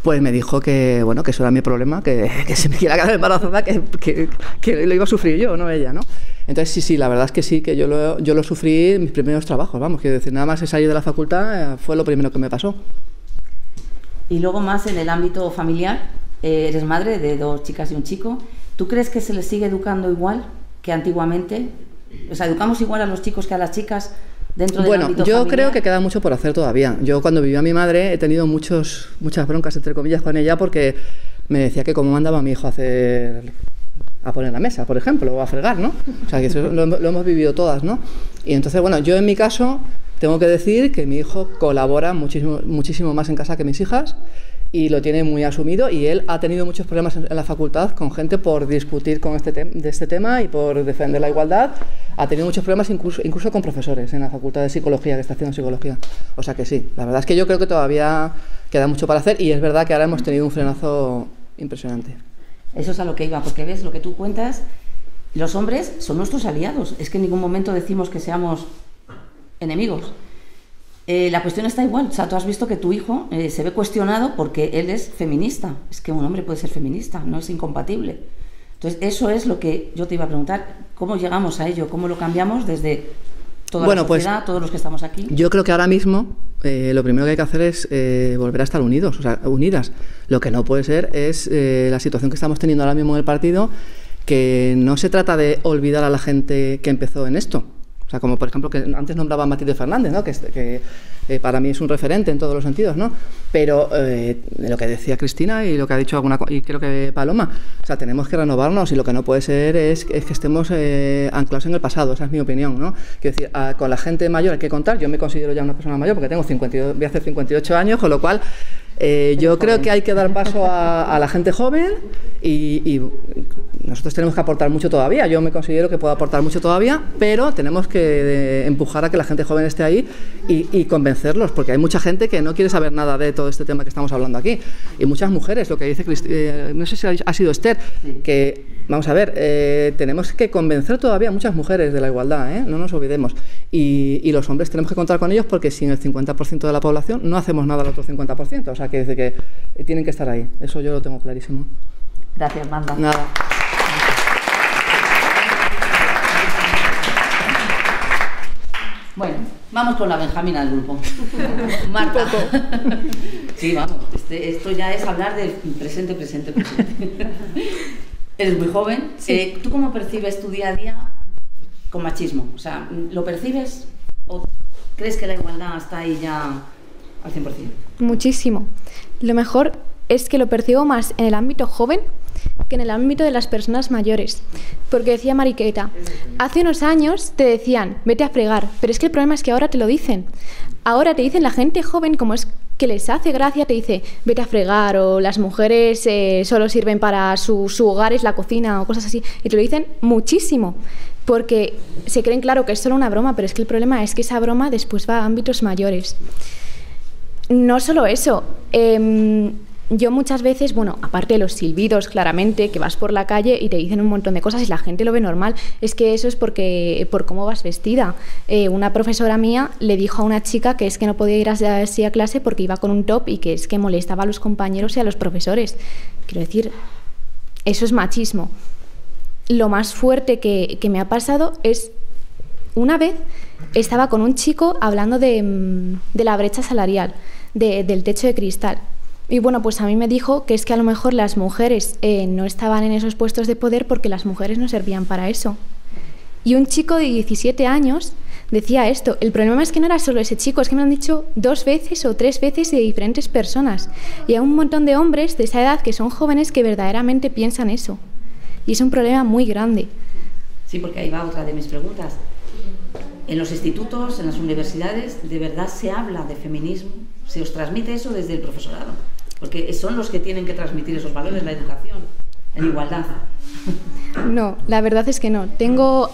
pues me dijo que, bueno, que eso era mi problema, que si me quiera quedar embarazada, que lo iba a sufrir yo, no ella, ¿no? Entonces sí, la verdad es que sí, que yo lo sufrí en mis primeros trabajos, vamos, quiero decir, nada más salir de la facultad fue lo primero que me pasó. Y luego más en el ámbito familiar, eres madre de 2 chicas y un chico, ¿tú crees que se les sigue educando igual que antiguamente? O sea, ¿educamos igual a los chicos que a las chicas dentro del ámbito familiar? Bueno, yo creo que queda mucho por hacer todavía. Yo cuando vivía a mi madre he tenido muchas broncas, entre comillas, con ella, porque me decía que cómo mandaba a mi hijo a poner la mesa, por ejemplo, o a fregar, ¿no? O sea, que eso lo hemos vivido todas, ¿no? Y entonces, bueno, yo en mi caso tengo que decir que mi hijo colabora muchísimo más en casa que mis hijas, y lo tiene muy asumido, y él ha tenido muchos problemas en la facultad con gente por discutir de este tema y por defender la igualdad. Ha tenido muchos problemas incluso con profesores en la facultad de psicología, que está haciendo psicología. O sea que sí, la verdad es que yo creo que todavía queda mucho para hacer, y es verdad que ahora hemos tenido un frenazo impresionante. Eso es a lo que iba, porque ves lo que tú cuentas, los hombres son nuestros aliados, es que en ningún momento decimos que seamos enemigos. La cuestión está igual, o sea, tú has visto que tu hijo se ve cuestionado porque él es feminista. Es que un hombre puede ser feminista, no es incompatible. Entonces, eso es lo que yo te iba a preguntar, ¿cómo llegamos a ello? ¿Cómo lo cambiamos desde toda la sociedad, pues, todos los que estamos aquí? Yo creo que ahora mismo lo primero que hay que hacer es volver a estar unidos, o sea, unidas. Lo que no puede ser es la situación que estamos teniendo ahora mismo en el partido, que no se trata de olvidar a la gente que empezó en esto. O sea, como por ejemplo, que antes nombraba a Matilde Fernández, ¿no? que para mí es un referente en todos los sentidos, ¿no? Pero lo que decía Cristina y lo que ha dicho y creo que Paloma, o sea, tenemos que renovarnos, y lo que no puede ser es que estemos anclados en el pasado. Esa es mi opinión, ¿no? Quiero decir, con la gente mayor hay que contar. Yo me considero ya una persona mayor porque tengo 52, voy a hacer 58 años, con lo cual yo creo que hay que dar paso a la gente joven, y nosotros tenemos que aportar mucho todavía. Yo me considero que puedo aportar mucho todavía, pero tenemos que empujar a que la gente joven esté ahí y convencerlos, porque hay mucha gente que no quiere saber nada de todo este tema que estamos hablando aquí, y muchas mujeres, lo que dice no sé si ha sido Esther, que vamos a ver, tenemos que convencer todavía a muchas mujeres de la igualdad, no nos olvidemos, y los hombres tenemos que contar con ellos, porque sin el 50% de la población no hacemos nada al otro 50%, o sea que dice que tienen que estar ahí. Eso yo lo tengo clarísimo. Gracias, Magda. Nada. Bueno, vamos con la Benjamina del grupo. Marta. Sí, vamos, esto ya es hablar del presente. Eres muy joven. Sí. ¿Tú cómo percibes tu día a día con machismo? O sea, ¿lo percibes o crees que la igualdad está ahí ya al 100%? Muchísimo. Lo mejor es que lo percibo más en el ámbito joven que en el ámbito de las personas mayores. Porque decía Mariqueta, hace unos años te decían, vete a fregar, pero es que el problema es que ahora te lo dicen. Ahora te dicen la gente joven, como es que les hace gracia, te dice, vete a fregar, o las mujeres solo sirven para su hogar, es la cocina, o cosas así. Y te lo dicen muchísimo, porque se creen, claro, que es solo una broma, pero es que el problema es que esa broma después va a ámbitos mayores. No solo eso, yo muchas veces, bueno, aparte de los silbidos, claramente, que vas por la calle y te dicen un montón de cosas y la gente lo ve normal, es que eso es por cómo vas vestida. Una profesora mía le dijo a una chica que es que no podía ir así a clase porque iba con un top y que es que molestaba a los compañeros y a los profesores. Quiero decir, eso es machismo. Lo más fuerte que me ha pasado es, una vez estaba con un chico hablando de la brecha salarial, del techo de cristal. Y bueno, pues a mí me dijo que es que a lo mejor las mujeres no estaban en esos puestos de poder porque las mujeres no servían para eso. Y un chico de 17 años decía esto. El problema es que no era solo ese chico, es que me lo han dicho 2 veces o 3 veces de diferentes personas. Y hay un montón de hombres de esa edad que son jóvenes que verdaderamente piensan eso. Y es un problema muy grande. Sí, porque ahí va otra de mis preguntas. En los institutos, en las universidades, ¿de verdad se habla de feminismo? ¿Se os transmite eso desde el profesorado? Porque son los que tienen que transmitir esos valores, la educación, en igualdad. No, la verdad es que no.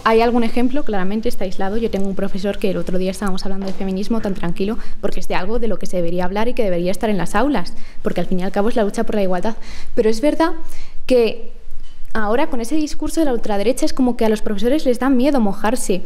Hay algún ejemplo, claramente está aislado. Yo tengo un profesor que el otro día estábamos hablando de feminismo tan tranquilo, porque es de algo de lo que se debería hablar y que debería estar en las aulas, porque al fin y al cabo es la lucha por la igualdad. Pero es verdad que ahora con ese discurso de la ultraderecha es como que a los profesores les da miedo mojarse,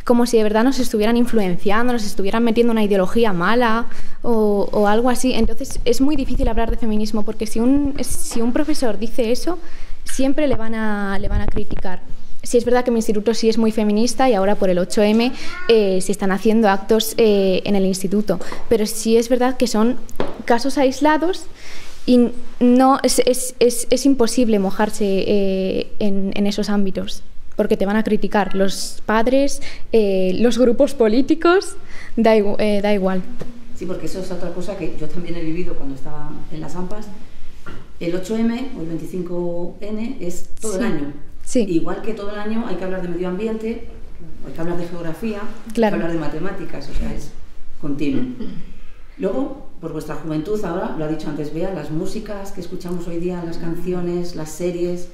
como si de verdad nos estuvieran influenciando, nos estuvieran metiendo una ideología mala o algo así. Entonces es muy difícil hablar de feminismo porque si un profesor dice eso, siempre le van a criticar. Sí, es verdad que mi instituto sí es muy feminista y ahora por el 8M se están haciendo actos en el instituto, pero sí es verdad que son casos aislados. Y no es imposible mojarse en esos ámbitos, porque te van a criticar los padres, los grupos políticos, da igual. Sí, porque eso es otra cosa que yo también he vivido cuando estaba en las AMPAs. El 8M o el 25N es todo el año. Sí. Igual que todo el año hay que hablar de medio ambiente, hay que hablar de geografía, claro, hay que hablar de matemáticas, o sea, es continuo. Luego, por vuestra juventud, ahora, lo ha dicho antes Bea, las músicas que escuchamos hoy día, las canciones, las series,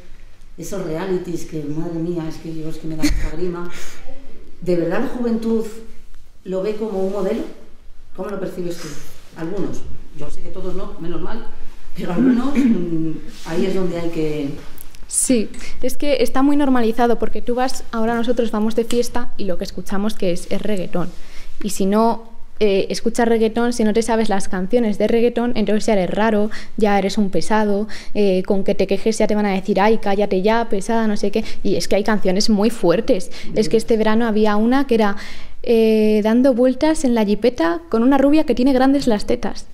esos realities que, madre mía, es que me da mucha grima. ¿De verdad la juventud lo ve como un modelo? ¿Cómo lo percibes tú? Algunos, yo sé que todos no, menos mal, pero algunos, ahí es donde hay que... Sí, es que está muy normalizado porque ahora nosotros vamos de fiesta y lo que escuchamos que es reggaetón. Y si no escuchas reggaetón, si no te sabes las canciones de reggaetón, entonces ya eres raro, ya eres un pesado, con que te quejes ya te van a decir, ay, cállate ya, pesada, no sé qué. Y es que hay canciones muy fuertes. Es que este verano había una que era dando vueltas en la jipeta con una rubia que tiene grandes las tetas.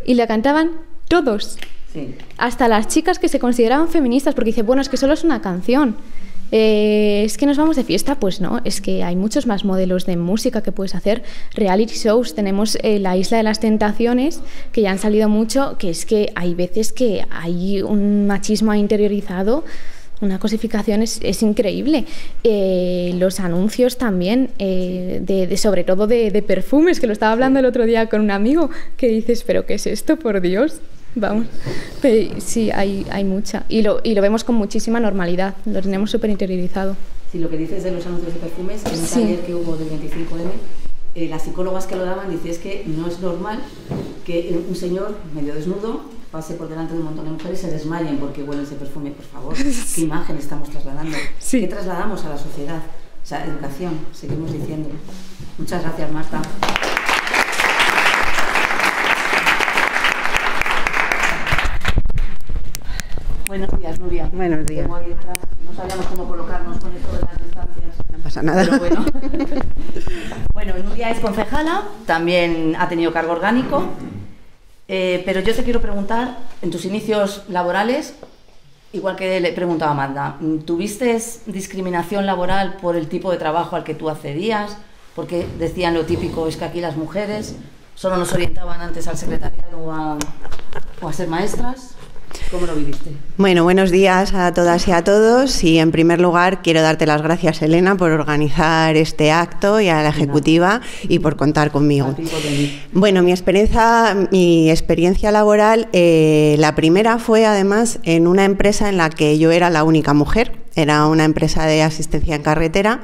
Y la cantaban todos. Sí. Hasta las chicas que se consideraban feministas, porque dice, bueno, es que solo es una canción. Es que nos vamos de fiesta, pues no, es que hay muchos más modelos de música que puedes hacer. Reality shows, tenemos la Isla de las Tentaciones, que ya han salido mucho, que es que hay veces que hay un machismo interiorizado, una cosificación es increíble. Los anuncios también, sobre todo de perfumes, que lo estaba hablando el otro día con un amigo, que dices, ¿pero qué es esto, por Dios? Vamos, pero sí, hay mucha. Y lo vemos con muchísima normalidad, lo tenemos súper interiorizado. Sí, lo que dices de los anuncios de perfumes, en un taller que hubo del 25M, las psicólogas que lo daban dicen es que no es normal que un señor medio desnudo pase por delante de un montón de mujeres y se desmayen porque huele ese perfume. Por favor, ¿qué imagen estamos trasladando? Sí. ¿Qué trasladamos a la sociedad? O sea, educación, seguimos diciendo. Muchas gracias, Marta. Buenos días, Nuria. Buenos días. No sabíamos cómo colocarnos con esto de las distancias. No pasa nada. Pero bueno. Bueno, Nuria es concejala, también ha tenido cargo orgánico, pero yo te quiero preguntar, en tus inicios laborales, igual que le preguntaba Amanda, ¿tuviste discriminación laboral por el tipo de trabajo al que tú accedías? Porque decían lo típico, es que aquí las mujeres solo nos orientaban antes al secretariado o a ser maestras. ¿Cómo lo viviste? Bueno, buenos días a todas y a todos, y en primer lugar quiero darte las gracias, Elena, por organizar este acto, y a la ejecutiva y por contar conmigo. Bueno, mi experiencia laboral, la primera fue además en una empresa en la que yo era la única mujer, era una empresa de asistencia en carretera.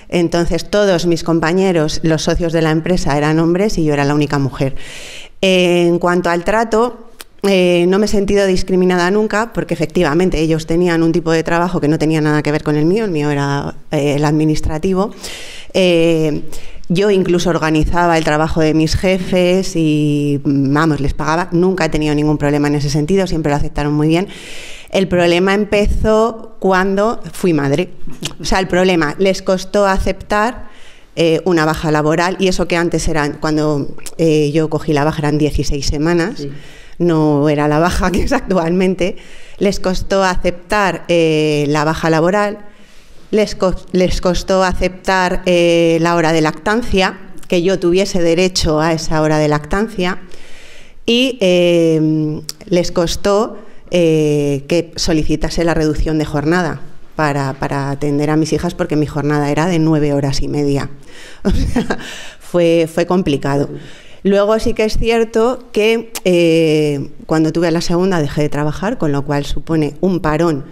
Entonces todos mis compañeros, los socios de la empresa, eran hombres y yo era la única mujer. En cuanto al trato, no me he sentido discriminada nunca, porque efectivamente ellos tenían un tipo de trabajo que no tenía nada que ver con el mío era el administrativo. Yo incluso organizaba el trabajo de mis jefes y, vamos, les pagaba. Nunca he tenido ningún problema en ese sentido, siempre lo aceptaron muy bien. El problema empezó cuando fui madre. O sea, el problema les costó aceptar una baja laboral, y eso que antes eran, cuando yo cogí la baja eran 16 semanas. Sí. No era la baja que es actualmente. Les costó aceptar la baja laboral, les costó aceptar la hora de lactancia, que yo tuviese derecho a esa hora de lactancia, y les costó que solicitase la reducción de jornada para atender a mis hijas, porque mi jornada era de 9 horas y media. O sea, fue complicado. Luego sí que es cierto que cuando tuve la segunda dejé de trabajar, con lo cual supone un parón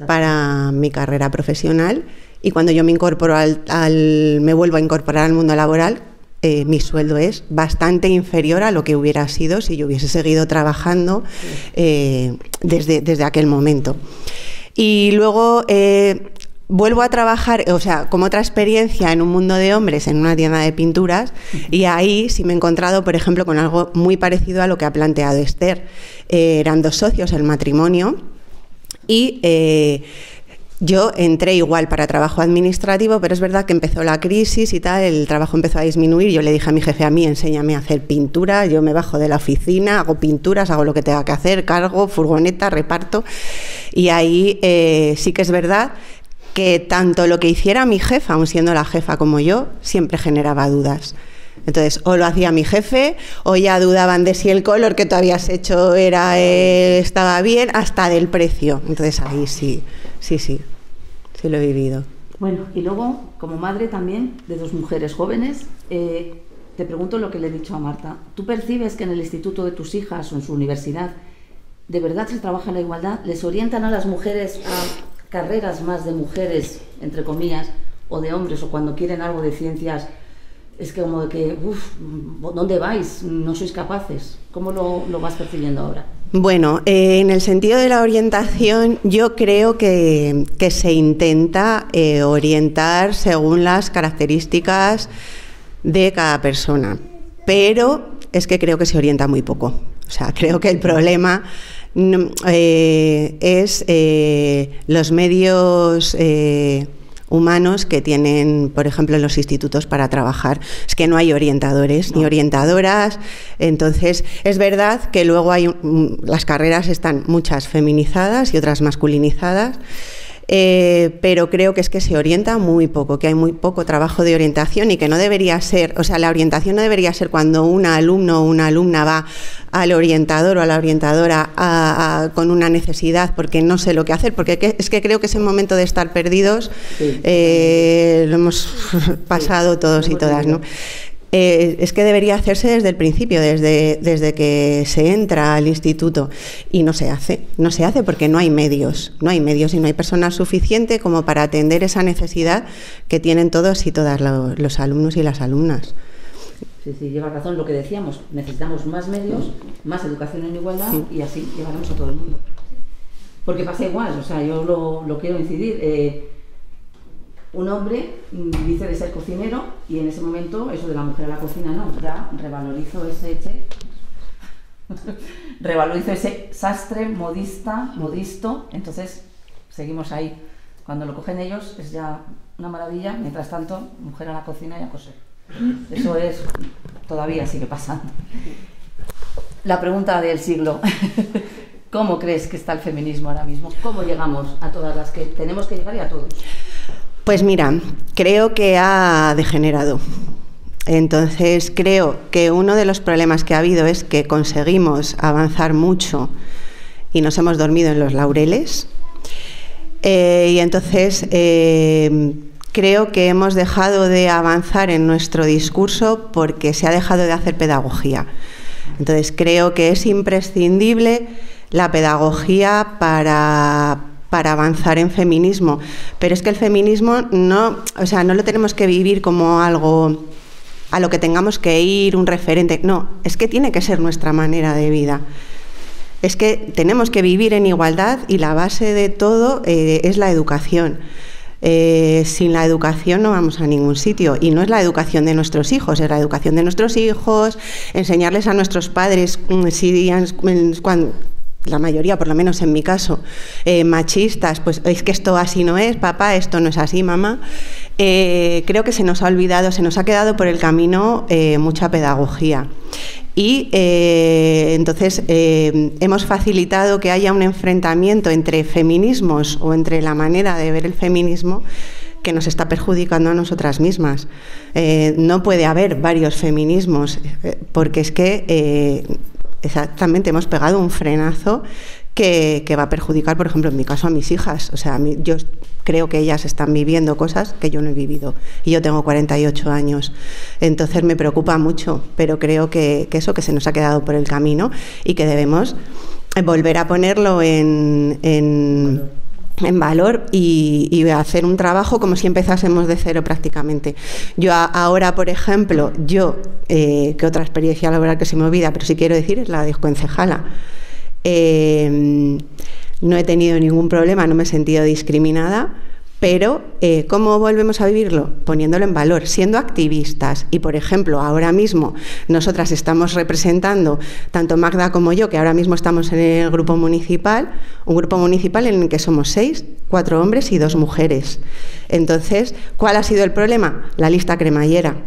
para mi carrera profesional, y cuando yo me incorporo me vuelvo a incorporar al mundo laboral, mi sueldo es bastante inferior a lo que hubiera sido si yo hubiese seguido trabajando desde aquel momento. Y luego vuelvo a trabajar, o sea, como otra experiencia en un mundo de hombres, en una tienda de pinturas, y ahí sí me he encontrado, por ejemplo, con algo muy parecido a lo que ha planteado Esther. Eran 2 socios el matrimonio, y yo entré igual para trabajo administrativo, pero es verdad que empezó la crisis y tal, el trabajo empezó a disminuir. Yo le dije a mi jefe, a mí enséñame a hacer pintura, yo me bajo de la oficina, hago pinturas, hago lo que tenga que hacer, cargo, furgoneta, reparto. Y ahí sí que es verdad que tanto lo que hiciera mi jefa, aun siendo la jefa, como yo, siempre generaba dudas. Entonces, o lo hacía mi jefe, o ya dudaban de si el color que tú habías hecho estaba bien, hasta del precio. Entonces ahí sí lo he vivido. Bueno, y luego, como madre también de 2 mujeres jóvenes, te pregunto lo que le he dicho a Marta. ¿Tú percibes que en el instituto de tus hijas o en su universidad de verdad se trabaja la igualdad? ¿Les orientan a las mujeres a carreras más de mujeres, entre comillas, o de hombres, o cuando quieren algo de ciencias, es que como de que, ¿dónde vais? No sois capaces. ¿Cómo lo vas percibiendo ahora? Bueno, en el sentido de la orientación, yo creo que se intenta orientar según las características de cada persona, pero es que creo que se orienta muy poco. O sea, creo que el problema es los medios humanos que tienen, por ejemplo, en los institutos para trabajar. Es que no hay orientadores ni orientadoras. Entonces, es verdad que luego las carreras están muchas feminizadas y otras masculinizadas, pero creo que es que se orienta muy poco, que hay muy poco trabajo de orientación, y que no debería ser, o sea, la orientación no debería ser cuando un alumno o una alumna va al orientador o a la orientadora con una necesidad porque no sé lo que hacer, porque es que creo que ese momento de estar perdidos lo hemos pasado todos y todas, ¿no? Es que debería hacerse desde el principio, desde que se entra al instituto, y no se hace porque no hay medios y no hay personal suficiente como para atender esa necesidad que tienen todos y todas los alumnos y las alumnas. Sí, lleva razón lo que decíamos, necesitamos más medios, más educación en igualdad, y así llegaremos a todo el mundo. Porque pasa igual, o sea, yo lo quiero incidir. Un hombre dice de ser cocinero, y en ese momento eso de la mujer a la cocina no, ya revalorizo ese revalorizo ese sastre, modisto, entonces seguimos ahí. Cuando lo cogen ellos es ya una maravilla, mientras tanto, mujer a la cocina y a coser. Eso todavía sigue pasando. La pregunta del siglo. ¿Cómo crees que está el feminismo ahora mismo? ¿Cómo llegamos a todas las que tenemos que llegar y a todos? Pues mira, creo que ha degenerado. Entonces creo que uno de los problemas que ha habido es que conseguimos avanzar mucho y nos hemos dormido en los laureles. Y entonces creo que hemos dejado de avanzar en nuestro discurso porque se ha dejado de hacer pedagogía. Entonces creo que es imprescindible la pedagogía para avanzar en feminismo. Pero es que el feminismo no lo tenemos que vivir como algo a lo que tengamos que ir, un referente. No, es que tiene que ser nuestra manera de vida. Es que tenemos que vivir en igualdad y la base de todo es la educación. Sin la educación no vamos a ningún sitio, y no es la educación de nuestros hijos, es la educación de nuestros hijos, enseñarles a nuestros padres, cuando la mayoría, por lo menos en mi caso, machistas, pues es que esto así no es, papá, esto no es así, mamá. Creo que se nos ha olvidado, se nos ha quedado por el camino mucha pedagogía. Y entonces hemos facilitado que haya un enfrentamiento entre feminismos o entre la manera de ver el feminismo que nos está perjudicando a nosotras mismas. No puede haber varios feminismos porque es que exactamente hemos pegado un frenazo que va a perjudicar, por ejemplo, en mi caso, a mis hijas. O sea, yo creo que ellas están viviendo cosas que yo no he vivido, y yo tengo 48 años. Entonces me preocupa mucho, pero creo que eso, que se nos ha quedado por el camino y que debemos volver a ponerlo en valor y hacer un trabajo como si empezásemos de cero prácticamente. Yo ahora, por ejemplo, que otra experiencia laboral que se me olvida, pero sí quiero decir, es la de concejala. No he tenido ningún problema, no me he sentido discriminada, pero ¿cómo volvemos a vivirlo? Poniéndolo en valor, siendo activistas. Y, por ejemplo, ahora mismo nosotras estamos representando, tanto Magda como yo, que ahora mismo estamos en el grupo municipal, un grupo municipal en el que somos 6, 4 hombres y 2 mujeres. Entonces, ¿cuál ha sido el problema? La lista cremallera.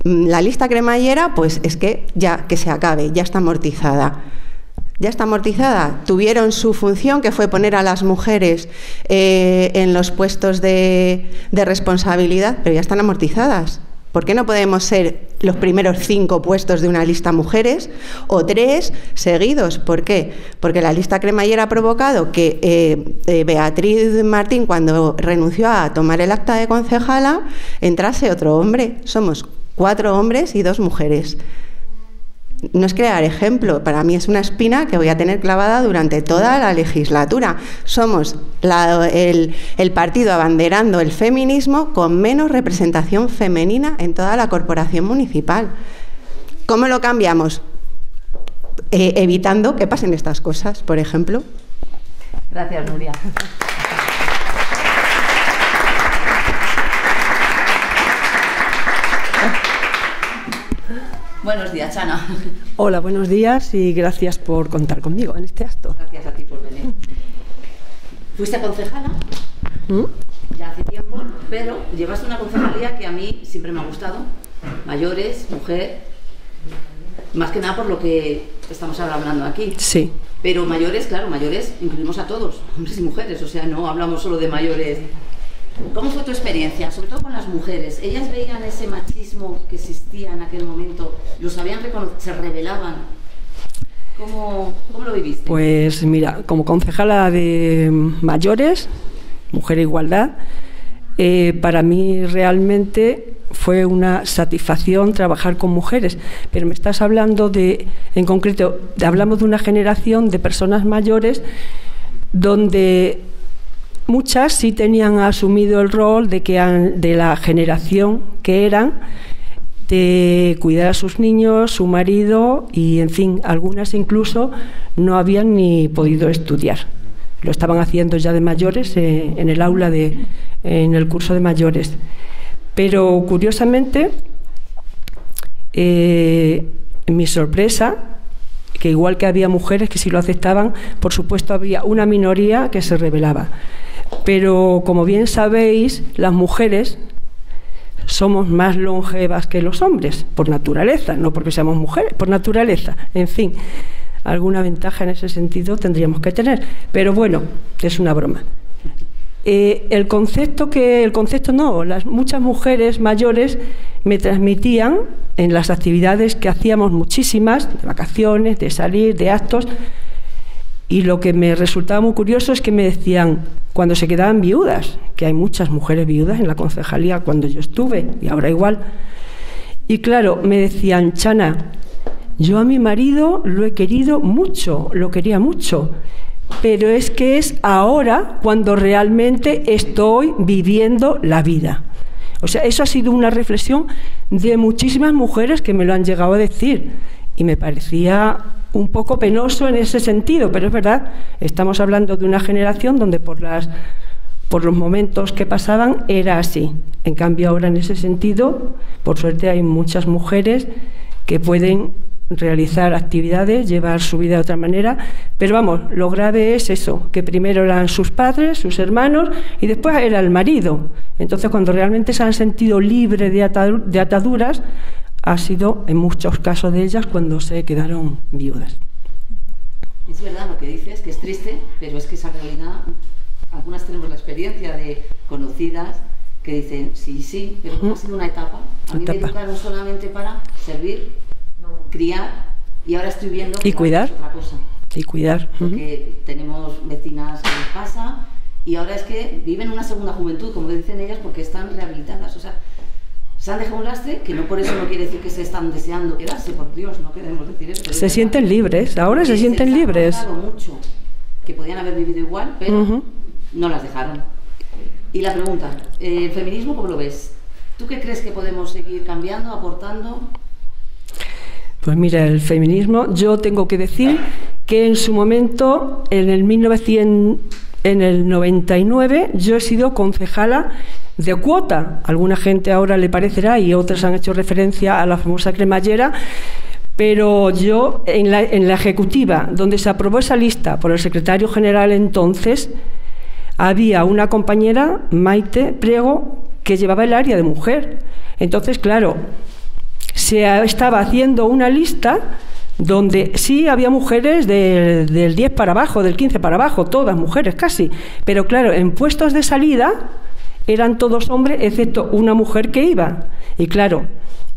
La lista cremallera, pues es que ya que se acabe, ya está amortizada. Ya está amortizada. Tuvieron su función, que fue poner a las mujeres en los puestos de responsabilidad, pero ya están amortizadas. ¿Por qué no podemos ser los primeros 5 puestos de una lista mujeres o 3 seguidos? ¿Por qué? Porque la lista cremallera ha provocado que Beatriz Martín, cuando renunció a tomar el acta de concejala, entrase otro hombre. Somos 4 hombres y 2 mujeres. No es crear ejemplo, para mí es una espina que voy a tener clavada durante toda la legislatura. Somos el partido abanderando el feminismo con menos representación femenina en toda la corporación municipal. ¿Cómo lo cambiamos? Evitando que pasen estas cosas, por ejemplo. Gracias, Nuria. Buenos días, Ana. Hola, buenos días y gracias por contar conmigo en este acto. Gracias a ti por venir. ¿Fuiste concejala? Ya hace tiempo, pero llevaste una concejalía que a mí siempre me ha gustado. Mayores, mujer, más que nada por lo que estamos ahora hablando aquí. Sí. Pero mayores, claro, mayores incluimos a todos, hombres y mujeres, o sea, no hablamos solo de mayores. ¿Cómo fue tu experiencia, sobre todo con las mujeres? ¿Ellas veían ese machismo que existía en aquel momento? ¿Lo sabían reconocer? ¿Se rebelaban? ¿Cómo lo viviste? Pues mira, como concejala de mayores, Mujer e Igualdad, para mí realmente fue una satisfacción trabajar con mujeres, pero me estás hablando en concreto, hablamos de una generación de personas mayores donde muchas sí tenían asumido el rol de la generación que eran, de cuidar a sus niños, su marido, y en fin, algunas incluso no habían ni podido estudiar. Lo estaban haciendo ya de mayores en el aula en el curso de mayores. Pero curiosamente, mi sorpresa, que igual que había mujeres que sí lo aceptaban, por supuesto había una minoría que se rebelaba. Pero como bien sabéis, las mujeres somos más longevas que los hombres, por naturaleza, no porque seamos mujeres, por naturaleza. En fin, alguna ventaja en ese sentido tendríamos que tener. Pero bueno, es una broma. Muchas mujeres mayores me transmitían en las actividades que hacíamos muchísimas, de vacaciones, de salir, de actos, y lo que me resultaba muy curioso es que me decían, cuando se quedaban viudas, que hay muchas mujeres viudas en la concejalía cuando yo estuve, y ahora igual, y claro, me decían, Chana, yo a mi marido lo he querido mucho, lo quería mucho, pero es que es ahora cuando realmente estoy viviendo la vida. O sea, eso ha sido una reflexión de muchísimas mujeres que me lo han llegado a decir, y me parecía un poco penoso en ese sentido, pero es verdad, estamos hablando de una generación donde por los momentos que pasaban era así. En cambio ahora en ese sentido, por suerte hay muchas mujeres que pueden realizar actividades, llevar su vida de otra manera, pero vamos, lo grave es eso, que primero eran sus padres, sus hermanos, y después era el marido. Entonces, cuando realmente se han sentido libres de ataduras, ha sido en muchos casos de ellas cuando se quedaron viudas. Es verdad lo que dices, que es triste, pero es que esa realidad, algunas tenemos la experiencia de conocidas que dicen, sí, pero ha sido una etapa. A mí me educaron solamente para servir, criar, y ahora estoy viendo que y cuidar, es otra cosa. Y cuidar. Porque tenemos vecinas que les pasa, y ahora es que viven una segunda juventud, como dicen ellas, porque están rehabilitadas. O sea, se han dejado un lastre, que no por eso no quiere decir que se están deseando quedarse, por Dios, no queremos decir eso. Se sienten libres, ahora se sienten libres. Mucho, que podían haber vivido igual, pero no las dejaron. Y la pregunta, ¿el feminismo cómo lo ves? ¿Tú qué crees que podemos seguir cambiando, aportando? Pues mira, el feminismo, yo tengo que decir que en su momento, en el 99, yo he sido concejala de cuota. Alguna gente ahora le parecerá y otras han hecho referencia a la famosa cremallera, pero yo en la ejecutiva, donde se aprobó esa lista por el secretario general entonces, había una compañera, Maite Priego, que llevaba el área de mujer. Entonces, claro, se estaba haciendo una lista donde sí había mujeres del 10 para abajo, del 15 para abajo, todas mujeres casi, pero claro, en puestos de salida eran todos hombres, excepto una mujer que iba. Y claro,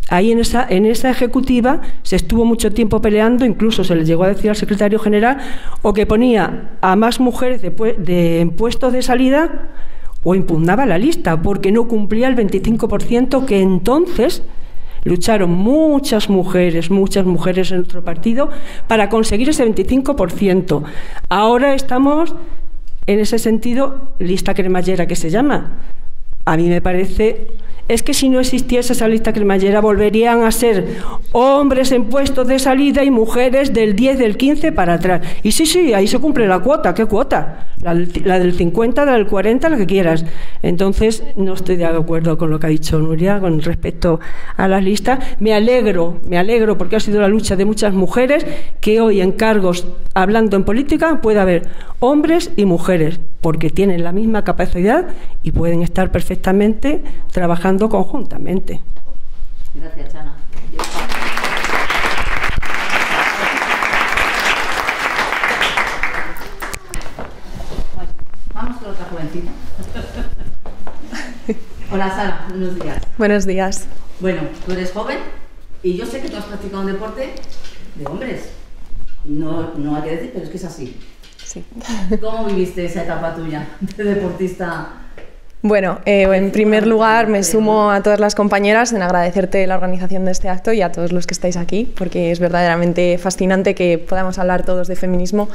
ahí en esa ejecutiva se estuvo mucho tiempo peleando, incluso se le llegó a decir al secretario general o que ponía a más mujeres en puestos de salida o impugnaba la lista, porque no cumplía el 25% que entonces lucharon muchas mujeres en nuestro partido para conseguir ese 25%. Ahora estamos, en ese sentido, lista cremallera que se llama. A mí me parece, es que si no existiese esa lista cremallera volverían a ser hombres en puestos de salida y mujeres del 10, del 15 para atrás. Y sí, ahí se cumple la cuota. ¿Qué cuota? La del 50, la del 40, la que quieras. Entonces, no estoy de acuerdo con lo que ha dicho Nuria con respecto a las listas. Me alegro porque ha sido la lucha de muchas mujeres que hoy en cargos, hablando en política, puede haber hombres y mujeres, porque tienen la misma capacidad y pueden estar perfectamente trabajando conjuntamente. Gracias, Chana. Vamos con otra jovencita. Hola, Sara, buenos días. Buenos días. Bueno, tú eres joven y yo sé que tú has practicado un deporte de hombres. No hay que decir, pero es que es así. Sí. ¿Cómo viviste esa etapa tuya de deportista? Bueno, en primer lugar me sumo a todas las compañeras en agradecerte la organización de este acto y a todos los que estáis aquí, porque es verdaderamente fascinante que podamos hablar todos de feminismo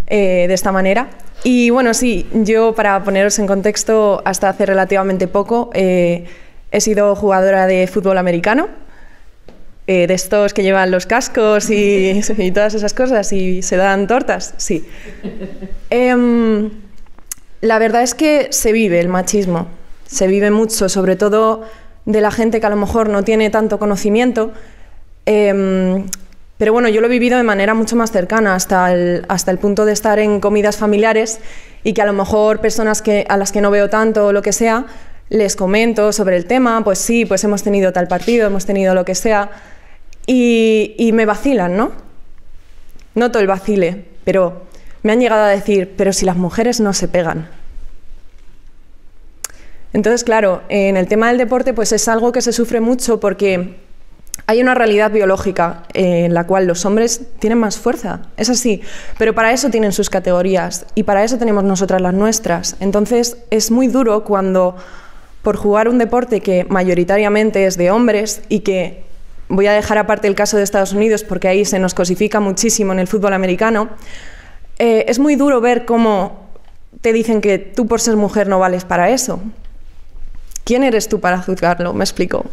de esta manera. Y bueno, sí, yo, para poneros en contexto, hasta hace relativamente poco he sido jugadora de fútbol americano, de estos que llevan los cascos y todas esas cosas y se dan tortas, sí. La verdad es que se vive el machismo, se vive mucho, sobre todo de la gente que a lo mejor no tiene tanto conocimiento, pero bueno, yo lo he vivido de manera mucho más cercana, hasta el punto de estar en comidas familiares y que a lo mejor personas a las que no veo tanto o lo que sea, les comento sobre el tema, pues sí, pues hemos tenido tal partido, hemos tenido lo que sea, y me vacilan, ¿no? noto el vacile, pero me han llegado a decir, pero si las mujeres no se pegan. Entonces, claro, en el tema del deporte pues es algo que se sufre mucho porque hay una realidad biológica en la cual los hombres tienen más fuerza, es así, pero para eso tienen sus categorías y para eso tenemos nosotras las nuestras. Entonces es muy duro cuando por jugar un deporte que mayoritariamente es de hombres y que, voy a dejar aparte el caso de Estados Unidos porque ahí se nos cosifica muchísimo en el fútbol americano, es muy duro ver cómo te dicen que tú por ser mujer no vales para eso. ¿Quién eres tú para juzgarlo? Me explico.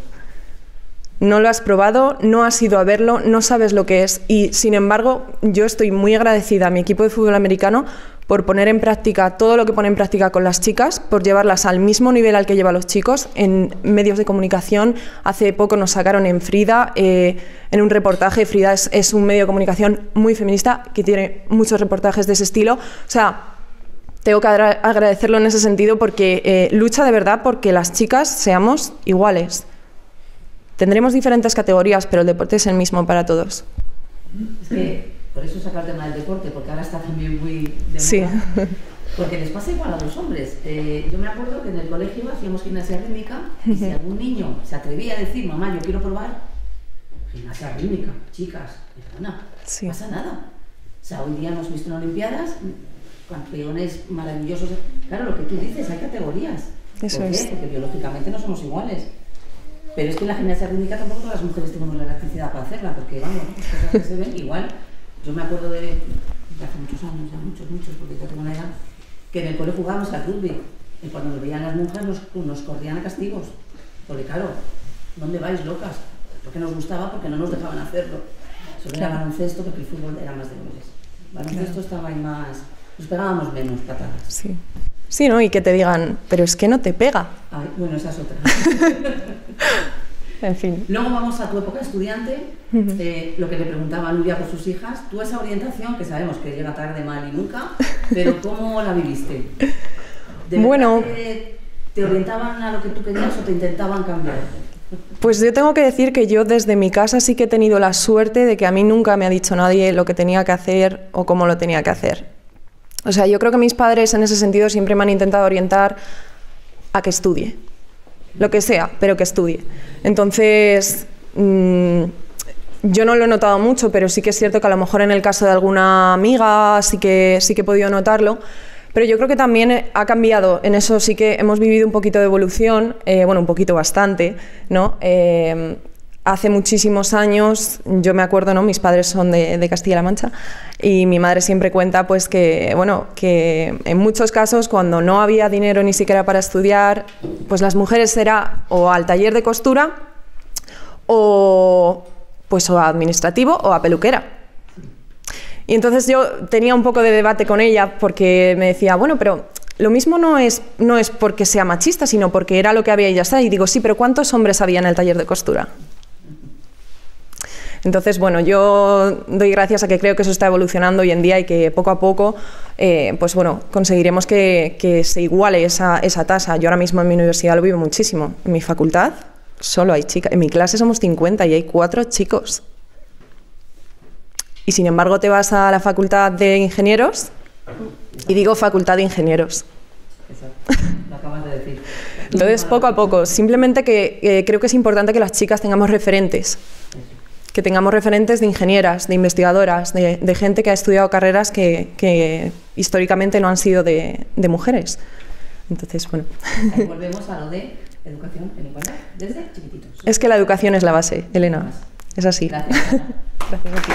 No lo has probado, no has ido a verlo, no sabes lo que es y, sin embargo, yo estoy muy agradecida a mi equipo de fútbol americano por poner en práctica todo lo que pone en práctica con las chicas, por llevarlas al mismo nivel al que llevan los chicos en medios de comunicación. Hace poco nos sacaron en Frida, en un reportaje. Frida es un medio de comunicación muy feminista que tiene muchos reportajes de ese estilo. O sea, tengo que agradecerlo en ese sentido porque lucha de verdad porque las chicas seamos iguales. Tendremos diferentes categorías, pero el deporte es el mismo para todos. Es que por eso sacar el tema del deporte, porque ahora está también muy de moda. Sí. Porque les pasa igual a los hombres. Yo me acuerdo que en el colegio hacíamos gimnasia rítmica y si algún niño se atrevía a decir, mamá, yo quiero probar gimnasia rítmica, chicas, perdona, no pasa nada. O sea, hoy día hemos visto en Olimpiadas campeones maravillosos. Claro, lo que tú dices, hay categorías. Eso ¿Por qué? es. Porque biológicamente no somos iguales. Pero es que en la gimnasia rítmica tampoco todas las mujeres tenemos la elasticidad para hacerla, porque vamos, las cosas que se ven igual. Yo me acuerdo de hace muchos años, ya muchos, porque ya tengo una edad, que en el colegio jugábamos al rugby y cuando nos veían las monjas nos corrían a castigos. Porque claro, ¿dónde vais, locas? Porque nos gustaba, porque no nos dejaban hacerlo. Sobre el baloncesto, porque el fútbol era más de hombres. El baloncesto estaba ahí más, nos pegábamos menos patadas. Sí. Sí, ¿no? Y que te digan, pero es que no te pega. Ay, bueno, esa es otra. En fin. Luego vamos a tu época de estudiante, lo que le preguntaba a Nuria por sus hijas, tú esa orientación, que sabemos que llega tarde, mal y nunca, pero ¿cómo la viviste? ¿De bueno, te orientaban a lo que tú querías o te intentaban cambiar? Pues yo tengo que decir que yo desde mi casa sí que he tenido la suerte de que a mí nunca me ha dicho nadie lo que tenía que hacer o cómo lo tenía que hacer. O sea, yo creo que mis padres en ese sentido siempre me han intentado orientar a que estudie, lo que sea, pero que estudie. Entonces, yo no lo he notado mucho, pero sí que es cierto que a lo mejor en el caso de alguna amiga sí que he podido notarlo. Pero yo creo que también ha cambiado, en eso sí que hemos vivido un poquito de evolución, bueno, un poquito bastante, ¿no? Hace muchísimos años, yo me acuerdo, ¿no? Mis padres son de Castilla-La Mancha y mi madre siempre cuenta pues que, bueno, que en muchos casos cuando no había dinero ni siquiera para estudiar, pues las mujeres era o al taller de costura o pues o a administrativo o a peluquera. Y entonces yo tenía un poco de debate con ella porque me decía, bueno, pero lo mismo no es porque sea machista, sino porque era lo que había y ya está. Y digo, sí, pero ¿cuántos hombres había en el taller de costura? Entonces, bueno, yo doy gracias a que creo que eso está evolucionando hoy en día y que poco a poco, pues bueno, conseguiremos que se iguale esa tasa. Yo ahora mismo en mi universidad lo vivo muchísimo. En mi facultad solo hay chicas. En mi clase somos 50 y hay 4 chicos. Y sin embargo te vas a la facultad de ingenieros, y digo facultad de ingenieros. Exacto, lo acabas de decir. Entonces, poco a poco, simplemente que creo que es importante que las chicas tengamos referentes. Que tengamos referentes de ingenieras, de investigadoras, de gente que ha estudiado carreras que históricamente no han sido de mujeres. Entonces, bueno. Ahí volvemos a lo de educación en igualdad, desde chiquititos. Es que la educación es la base, Elena. Es así. Gracias. Gracias a ti.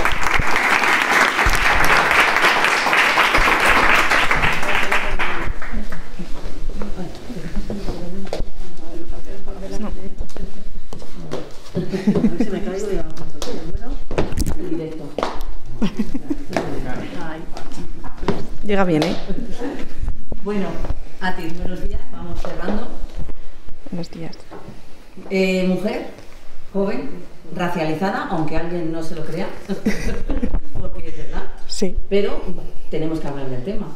Se me caigo y vamos a directo. Llega bien, ¿eh? Bueno, a ti, buenos días, vamos cerrando. Buenos días. Mujer, joven, racializada, aunque alguien no se lo crea, porque es verdad. Sí. Pero tenemos que hablar del tema.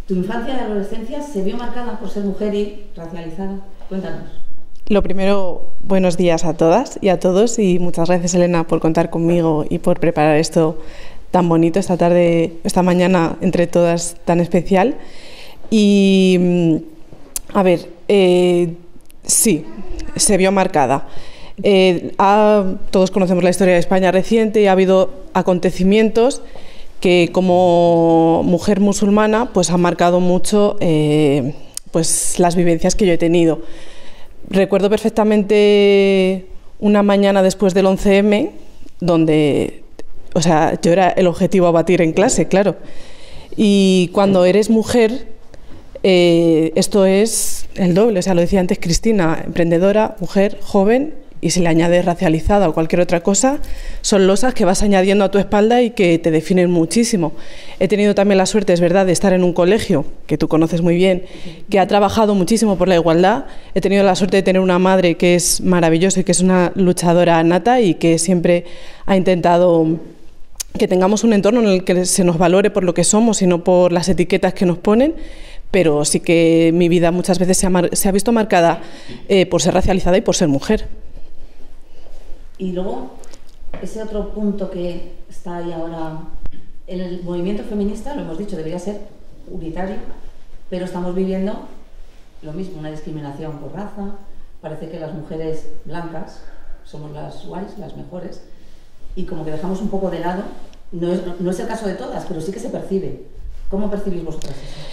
¿Tu infancia y adolescencia se vio marcada por ser mujer y racializada? Cuéntanos. Lo primero, buenos días a todas y a todos y muchas gracias, Elena, por contar conmigo y por preparar esto tan bonito, esta mañana entre todas tan especial. Y, a ver, sí, se vio marcada. Todos conocemos la historia de España reciente y ha habido acontecimientos que como mujer musulmana pues han marcado mucho pues las vivencias que yo he tenido. Recuerdo perfectamente una mañana después del 11M donde, o sea, yo era el objetivo a batir en clase, claro. Y cuando eres mujer, esto es el doble, o sea, lo decía antes Cristina, emprendedora, mujer, joven, y si le añades racializada o cualquier otra cosa, son losas que vas añadiendo a tu espalda y que te definen muchísimo. He tenido también la suerte, es verdad, de estar en un colegio, que tú conoces muy bien, que ha trabajado muchísimo por la igualdad. He tenido la suerte de tener una madre que es maravillosa y que es una luchadora nata y que siempre ha intentado que tengamos un entorno en el que se nos valore por lo que somos y no por las etiquetas que nos ponen. Pero sí que mi vida muchas veces se ha visto marcada por ser racializada y por ser mujer. Y luego, ese otro punto que está ahí ahora, en el movimiento feminista, lo hemos dicho, debería ser unitario, pero estamos viviendo lo mismo, una discriminación por raza. Parece que las mujeres blancas somos las guays, las mejores, y como que dejamos un poco de lado. No es el caso de todas, pero sí que se percibe. ¿Cómo percibís vosotras eso?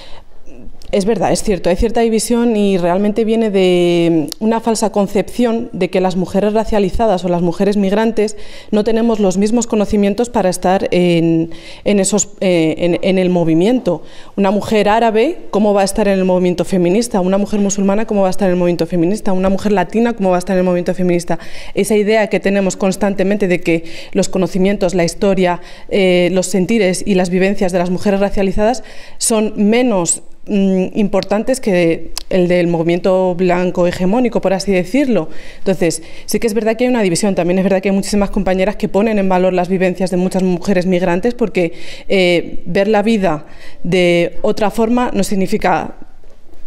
Es verdad, es cierto, hay cierta división y realmente viene de una falsa concepción de que las mujeres racializadas o las mujeres migrantes no tenemos los mismos conocimientos para estar en el movimiento. Una mujer árabe, ¿cómo va a estar en el movimiento feminista? Una mujer musulmana, ¿cómo va a estar en el movimiento feminista? Una mujer latina, ¿cómo va a estar en el movimiento feminista? Esa idea que tenemos constantemente de que los conocimientos, la historia, los sentires y las vivencias de las mujeres racializadas son menos importantes que el del movimiento blanco hegemónico, por así decirlo. Entonces, sí que es verdad que hay una división. También es verdad que hay muchísimas compañeras que ponen en valor las vivencias de muchas mujeres migrantes porque ver la vida de otra forma no significa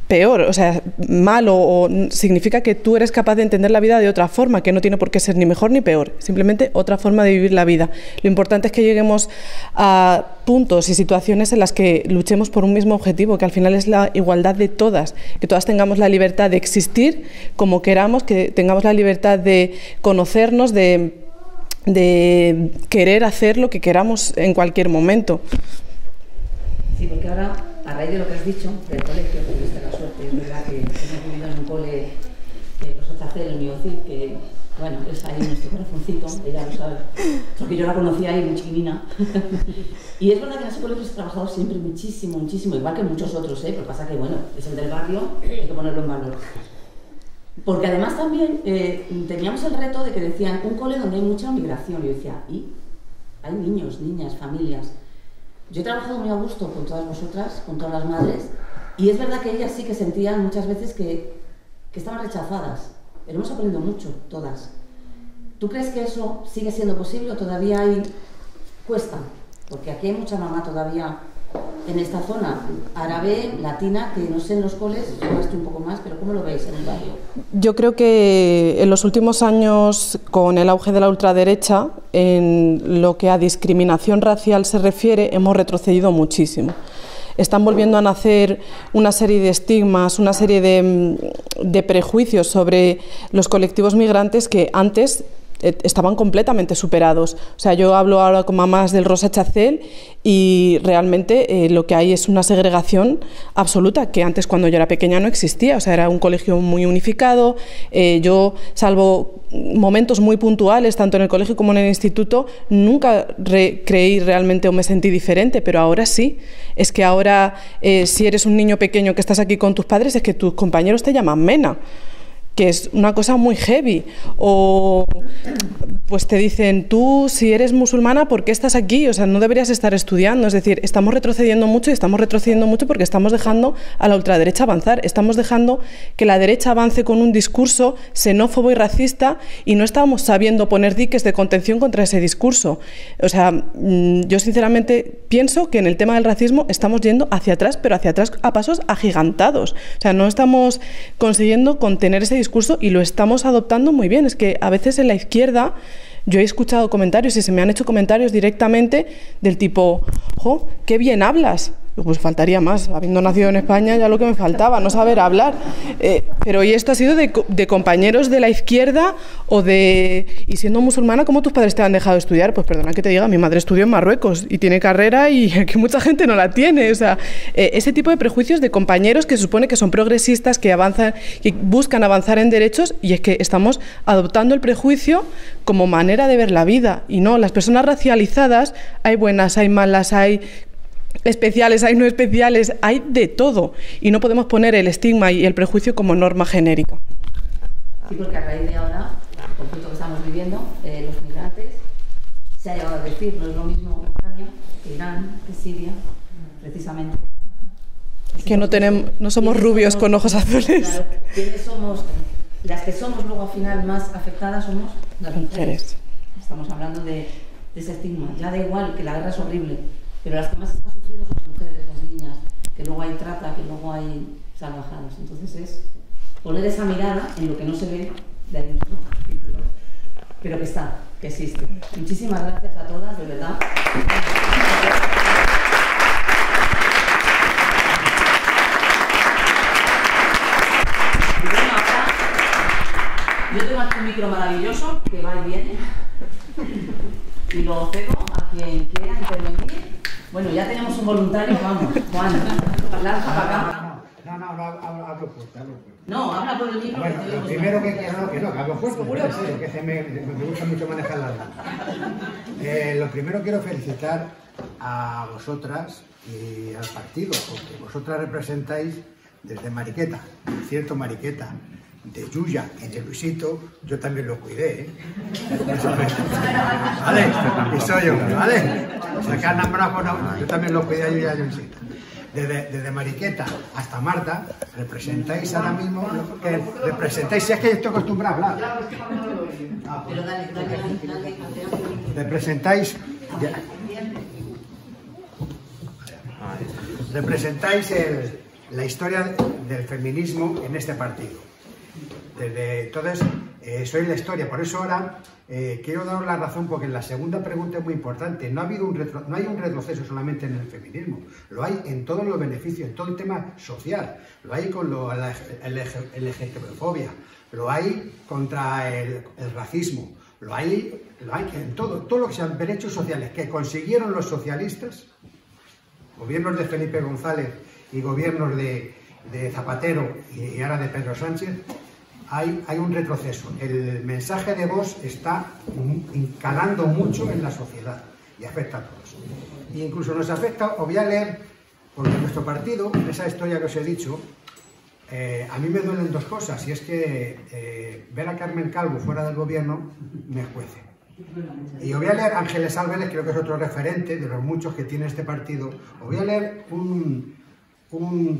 peor, o sea, malo, o significa que tú eres capaz de entender la vida de otra forma, que no tiene por qué ser ni mejor ni peor, simplemente otra forma de vivir la vida. Lo importante es que lleguemos a puntos y situaciones en las que luchemos por un mismo objetivo, que al final es la igualdad de todas, que todas tengamos la libertad de existir como queramos, que tengamos la libertad de conocernos, de querer hacer lo que queramos en cualquier momento. Sí, porque ahora, a raíz de lo que has dicho del colegio, que tuviste la suerte, es verdad que hemos vivido en un cole, el profesor Chacel, el Miocid, que, bueno, es ahí nuestro corazoncito, ella lo sabe, porque yo la conocía ahí muy chiquinina. Y es verdad que en ese colegio se ha trabajado siempre muchísimo, muchísimo, igual que muchos otros, pero pasa que, bueno, es el del barrio, hay que ponerlo en valor. Porque además también teníamos el reto de que decían, un cole donde hay mucha migración, y yo decía, ¿y? Hay niños, niñas, familias. Yo he trabajado muy a gusto con todas vosotras, con todas las madres, y es verdad que ellas sí que sentían muchas veces que estaban rechazadas, pero hemos aprendido mucho, todas. ¿Tú crees que eso sigue siendo posible o todavía cuesta? Porque aquí hay mucha mamá todavía en esta zona, árabe, latina, que no sé en los coles, yo estoy un poco más, pero ¿cómo lo veis en el barrio? Yo creo que en los últimos años, con el auge de la ultraderecha, en lo que a discriminación racial se refiere, hemos retrocedido muchísimo. Están volviendo a nacer una serie de estigmas, una serie de prejuicios sobre los colectivos migrantes que antes estaban completamente superados. O sea, yo hablo ahora con mamás del Rosa Chacel y realmente lo que hay es una segregación absoluta que antes, cuando yo era pequeña, no existía. O sea, era un colegio muy unificado. Yo, salvo momentos muy puntuales, tanto en el colegio como en el instituto, nunca creí realmente o me sentí diferente, pero ahora sí. Es que ahora, si eres un niño pequeño que estás aquí con tus padres, es que tus compañeros te llaman Mena, que es una cosa muy heavy, o pues te dicen, tú si eres musulmana, ¿por qué estás aquí? O sea, no deberías estar estudiando. Es decir, estamos retrocediendo mucho y estamos retrocediendo mucho porque estamos dejando a la ultraderecha avanzar, estamos dejando que la derecha avance con un discurso xenófobo y racista y no estamos sabiendo poner diques de contención contra ese discurso. O sea, yo sinceramente pienso que en el tema del racismo estamos yendo hacia atrás, pero hacia atrás a pasos agigantados. O sea, no estamos consiguiendo contener ese discurso y lo estamos adoptando muy bien. Es que a veces en la izquierda Yo he escuchado comentarios y se me han hecho comentarios directamente del tipo, ¡jo, qué bien hablas! Pues faltaría más, habiendo nacido en España ya lo que me faltaba, no saber hablar. Pero y esto ha sido de compañeros de la izquierda y siendo musulmana, ¿cómo tus padres te han dejado estudiar? Pues perdona que te diga, mi madre estudió en Marruecos y tiene carrera y aquí mucha gente no la tiene. O sea, ese tipo de prejuicios de compañeros que se supone que son progresistas, que avanzan, que buscan avanzar en derechos, y es que estamos adoptando el prejuicio como manera de ver la vida. Y no, las personas racializadas, hay buenas, hay malas, hay especiales, hay no especiales, hay de todo, y no podemos poner el estigma y el prejuicio como norma genérica. Sí, porque a raíz de ahora, el conflicto que estamos viviendo, los migrantes, se ha llegado a decir, no es lo mismo Ucrania que Irán, que Siria, precisamente. Que no somos rubios con ojos azules. Claro, ¿quiénes somos? Las que somos luego al final más afectadas somos las mujeres. Estamos hablando de ese estigma. Ya da igual que la guerra es horrible, pero las que más están sufriendo son las mujeres, las niñas, que luego hay trata, que luego hay salvajadas. Entonces es poner esa mirada en lo que no se ve de ahí nuestro capítulo, pero que está, que existe. Muchísimas gracias a todas, de verdad. Y bueno, ahora yo tengo aquí un micro maravilloso que va y viene y lo cedo a quien quiera intervenir. Bueno, ya tenemos un voluntario, vamos, Juan, lanza para acá. No, hablo fuerte. No, habla por el micro. Bueno, lo primero que hablo fuerte, que me gusta mucho manejar la lengua. Lo primero quiero felicitar a vosotras y al partido, porque vosotras representáis desde Mariqueta, cierto Mariqueta, de Yuya y de Luisito, yo también lo cuidé, ¿eh? ¿Vale? Y soy yo, ¿vale? O sea, que han nombrado, yo también lo cuidé a Yuya y a Luisito. Desde Mariqueta hasta Marta, representáis ahora mismo, si es que yo estoy acostumbrado a hablar. Pero dale. Representáis la historia del feminismo en este partido. Entonces, sois la historia. Por eso ahora quiero daros la razón, porque en la segunda pregunta es muy importante. No hay un retroceso solamente en el feminismo, lo hay en todos los beneficios, en todo el tema social, lo hay con la LGTB-fobia, lo hay contra el racismo, lo hay en todo lo que sean derechos sociales que consiguieron los socialistas, gobiernos de Felipe González y gobiernos de Zapatero y ahora de Pedro Sánchez. Hay un retroceso. El mensaje de Vox está calando mucho en la sociedad y afecta a todos. E incluso nos afecta, os voy a leer, porque nuestro partido, esa historia que os he dicho, a mí me duelen dos cosas, y es que ver a Carmen Calvo fuera del gobierno me juece. Y os voy a leer Ángeles Álvarez, creo que es otro referente de los muchos que tiene este partido. Os voy a leer un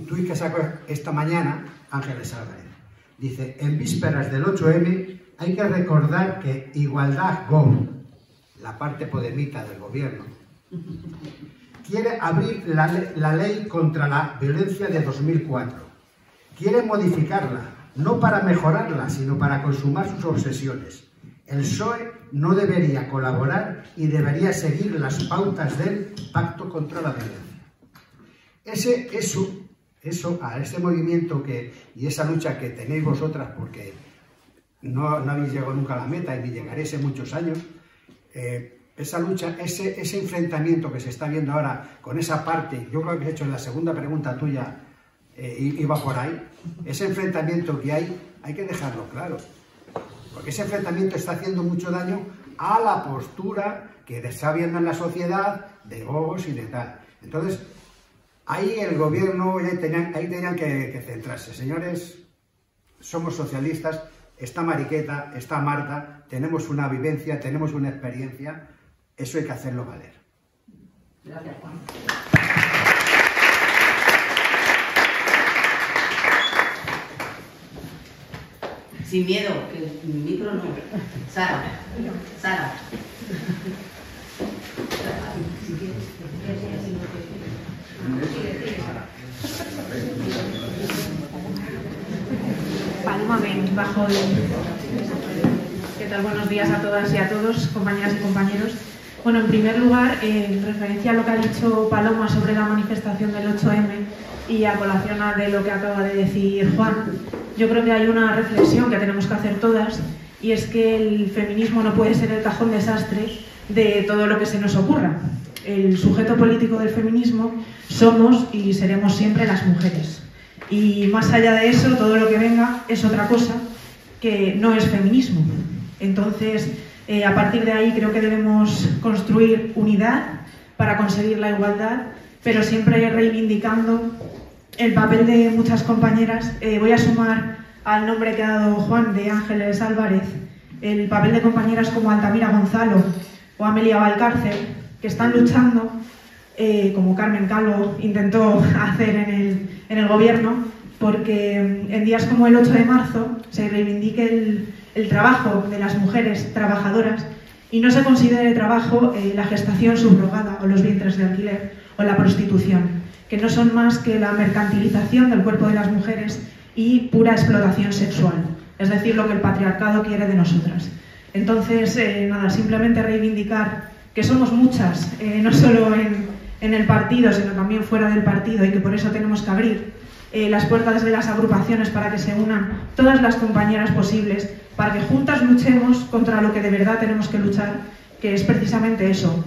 tuit que sacó esta mañana Ángeles Álvarez. Dice, en vísperas del 8M hay que recordar que Igualdad Gov, la parte podemita del gobierno, quiere abrir la ley contra la violencia de 2004. Quiere modificarla, no para mejorarla, sino para consumar sus obsesiones. El PSOE no debería colaborar y debería seguir las pautas del Pacto contra la Violencia. Eso, a ese movimiento y esa lucha que tenéis vosotras, porque no habéis llegado nunca a la meta y ni llegaréis en muchos años, esa lucha, ese enfrentamiento que se está viendo ahora con esa parte, yo creo que has hecho en la segunda pregunta tuya, iba por ahí, ese enfrentamiento que hay que dejarlo claro, porque ese enfrentamiento está haciendo mucho daño a la postura que está viendo en la sociedad de Vox y de tal. Entonces, ahí el gobierno, ahí tenían que centrarse. Señores, somos socialistas, está Mariqueta, está Marta, tenemos una vivencia, tenemos una experiencia, eso hay que hacerlo valer. Gracias, Juan. Sin miedo, que el micro no. Sara. Si quieres, Vale, un moment, bajo el... tal? Buenos días a todas y a todos, compañeras y compañeros. Bueno, en primer lugar, en referencia a lo que ha dicho Paloma sobre la manifestación del 8M y a colación de lo que acaba de decir Juan, yo creo que hay una reflexión que tenemos que hacer todas, y es que el feminismo no puede ser el cajón desastre de todo lo que se nos ocurra. El sujeto político del feminismo somos y seremos siempre las mujeres. Y más allá de eso, todo lo que venga es otra cosa que no es feminismo. Entonces, a partir de ahí creo que debemos construir unidad para conseguir la igualdad, pero siempre reivindicando el papel de muchas compañeras. Voy a sumar al nombre que ha dado Juan de Ángeles Álvarez el papel de compañeras como Altamira Gonzalo o Amelia Valcárcel, que están luchando, como Carmen Calvo intentó hacer en el gobierno, porque en días como el 8 de marzo se reivindique el trabajo de las mujeres trabajadoras y no se considere trabajo la gestación subrogada o los vientres de alquiler o la prostitución, que no son más que la mercantilización del cuerpo de las mujeres y pura explotación sexual, es decir, lo que el patriarcado quiere de nosotras. Entonces, nada, simplemente reivindicar que somos muchas, no solo en el partido, sino también fuera del partido, y que por eso tenemos que abrir las puertas de las agrupaciones para que se unan todas las compañeras posibles, para que juntas luchemos contra lo que de verdad tenemos que luchar, que es precisamente eso,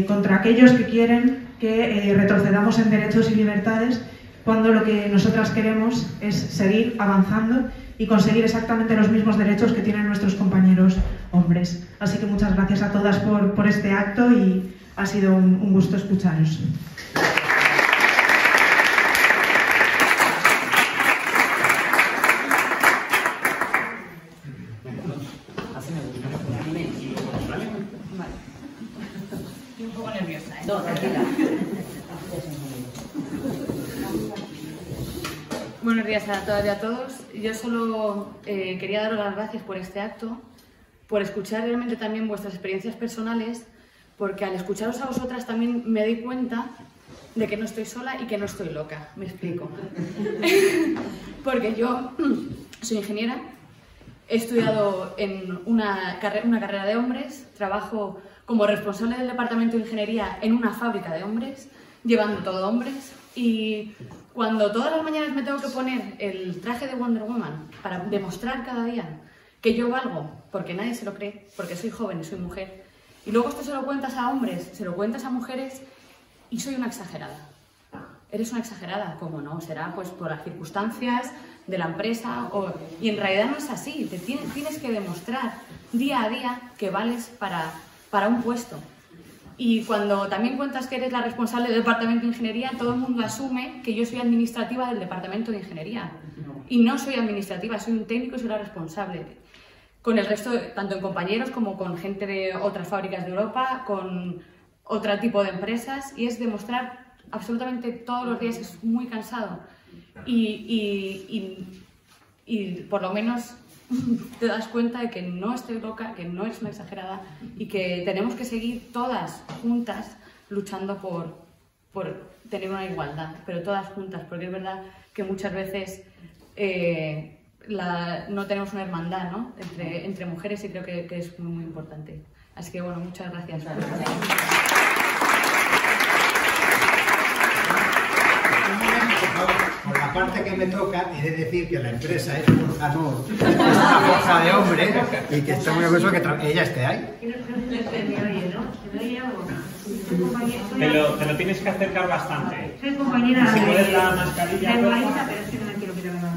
contra aquellos que quieren que retrocedamos en derechos y libertades, cuando lo que nosotras queremos es seguir avanzando y conseguir exactamente los mismos derechos que tienen nuestros compañeros hombres. Así que muchas gracias a todas por este acto y ha sido un gusto escucharos. Estoy un poco nerviosa, ¿eh? No, tranquila. Buenos días a todas y a todos. Yo solo quería daros las gracias por este acto, por escuchar realmente también vuestras experiencias personales, porque al escucharos a vosotras también me doy cuenta de que no estoy sola y que no estoy loca. Me explico. Porque yo soy ingeniera, he estudiado en una carrera de hombres, trabajo como responsable del departamento de ingeniería en una fábrica de hombres, llevando todo hombres, y cuando todas las mañanas me tengo que poner el traje de Wonder Woman para demostrar cada día que yo valgo, porque nadie se lo cree, porque soy joven y soy mujer, y luego esto se lo cuentas a hombres, se lo cuentas a mujeres, y soy una exagerada. Eres una exagerada, ¿cómo no? Será pues por las circunstancias de la empresa, y en realidad no es así. Tienes que demostrar día a día que vales para un puesto. Y cuando también cuentas que eres la responsable del departamento de ingeniería, todo el mundo asume que yo soy administrativa del departamento de ingeniería. Y no soy administrativa, soy un técnico y soy la responsable. Con el resto, tanto en compañeros como con gente de otras fábricas de Europa, con otro tipo de empresas, y es demostrar absolutamente todos los días, es muy cansado. Y por lo menos te das cuenta de que no estoy loca, que no es una exagerada y que tenemos que seguir todas juntas luchando por tener una igualdad, pero todas juntas, porque es verdad que muchas veces no tenemos una hermandad, ¿no? entre mujeres, y creo que es muy, muy importante. Así que bueno, muchas gracias. Por la parte que me toca, he de decir que la empresa es Forja Nord, es una forja de hombres, y que está muy orgulloso que ella esté ahí. Te lo tienes que acercar bastante. Soy compañera si puedes la mascarilla, de Marisa, pero es que no me quiero quitar la mano.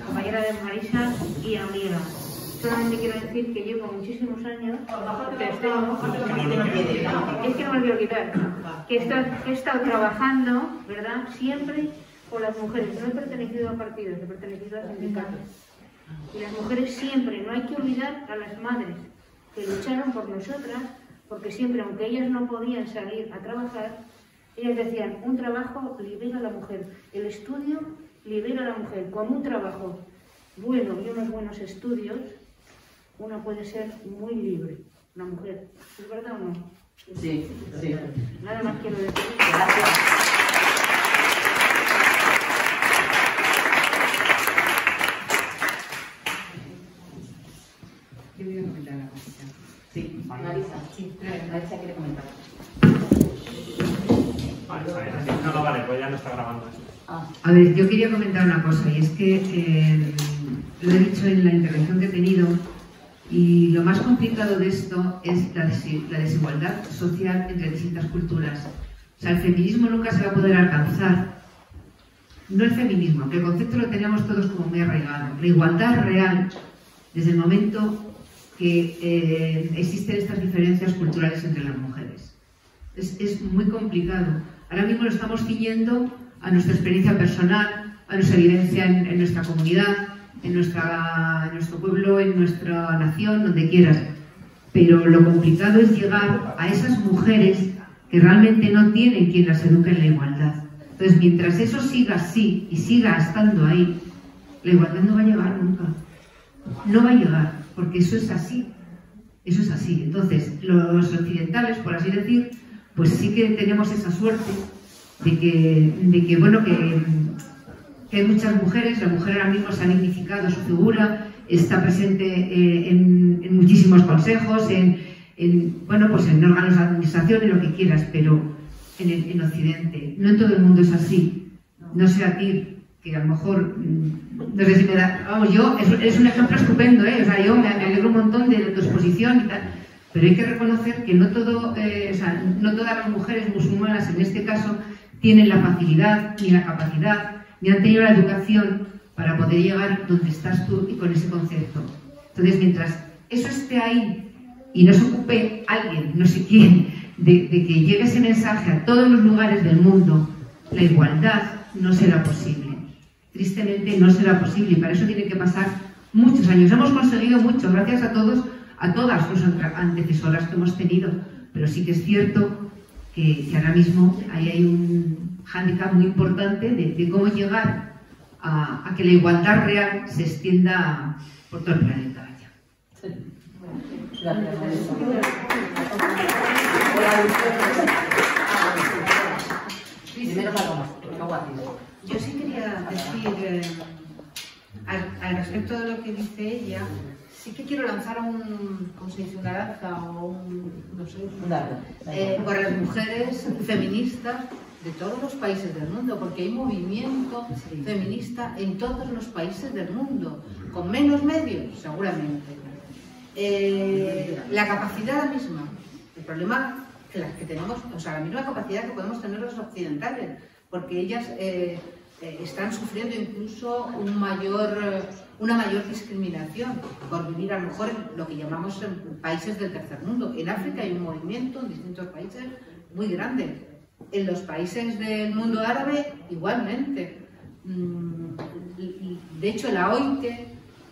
Compañera de Marisa y amiga. Solamente quiero decir que llevo muchísimos años, es que no me quiero quitar, que he estado trabajando, ¿verdad?, siempre con las mujeres. No he pertenecido a partidos, he pertenecido a sindicatos. Y las mujeres siempre, no hay que olvidar a las madres que lucharon por nosotras, porque siempre, aunque ellas no podían salir a trabajar, ellas decían, un trabajo libera a la mujer, el estudio libera a la mujer. Con un trabajo bueno y unos buenos estudios, una puede ser muy libre, una mujer. ¿Es verdad o no? Sí, sí. Nada más quiero decir. Gracias. Yo voy a comentar una cosita. Sí, Marisa. Sí, Marisa quiere comentar. Vale, pues ya no está grabando esto. A ver, yo quería comentar una cosa, y es que lo he dicho en la intervención que he tenido, y lo más complicado de esto es la desigualdad social entre distintas culturas. O sea, el feminismo nunca se va a poder alcanzar. No el feminismo, que el concepto lo tenemos todos como muy arraigado. La igualdad real, desde el momento que existen estas diferencias culturales entre las mujeres. Es muy complicado. Ahora mismo lo estamos ciñendo a nuestra experiencia personal, a nuestra vivencia en nuestra comunidad, en nuestro pueblo, en nuestra nación, donde quieras. Pero lo complicado es llegar a esas mujeres que realmente no tienen quien las eduque en la igualdad. Entonces, mientras eso siga así y siga estando ahí, la igualdad no va a llegar nunca. No va a llegar, porque eso es así. Eso es así. Entonces, los occidentales, por así decir, pues sí que tenemos esa suerte de que hay muchas mujeres. La mujer ahora mismo se ha dignificado su figura, está presente en muchísimos consejos, en órganos de administración, en lo que quieras, pero en Occidente. No en todo el mundo es así. No sé a ti, que a lo mejor, no sé si me da... Vamos, es un ejemplo estupendo, ¿eh? O sea, yo me alegro un montón de tu exposición y tal, pero hay que reconocer que no todas las mujeres musulmanas, en este caso, tienen la facilidad, ni la capacidad, ni han tenido la educación para poder llegar donde estás tú y con ese concepto. Entonces, mientras eso esté ahí y no se ocupe alguien, no sé quién, de que llegue ese mensaje a todos los lugares del mundo, la igualdad no será posible. Tristemente no será posible, y para eso tiene que pasar muchos años. Hemos conseguido mucho, gracias a todas sus antecesoras que hemos tenido, pero sí que es cierto que ahora mismo ahí hay un hándicap muy importante de cómo llegar a que la igualdad real se extienda por todo el planeta. Sí. Yo sí quería decir, al respecto de lo que dice ella, sí que quiero lanzar una lanza o por las mujeres feministas de todos los países del mundo, porque hay movimiento feminista en todos los países del mundo, con menos medios, seguramente. La capacidad misma, el problema que tenemos, o sea, la misma capacidad que podemos tener los occidentales, porque ellas están sufriendo incluso una mayor discriminación por vivir a lo mejor en lo que llamamos en países del tercer mundo. En África hay un movimiento en distintos países muy grande. En los países del mundo árabe igualmente. De hecho, la OIT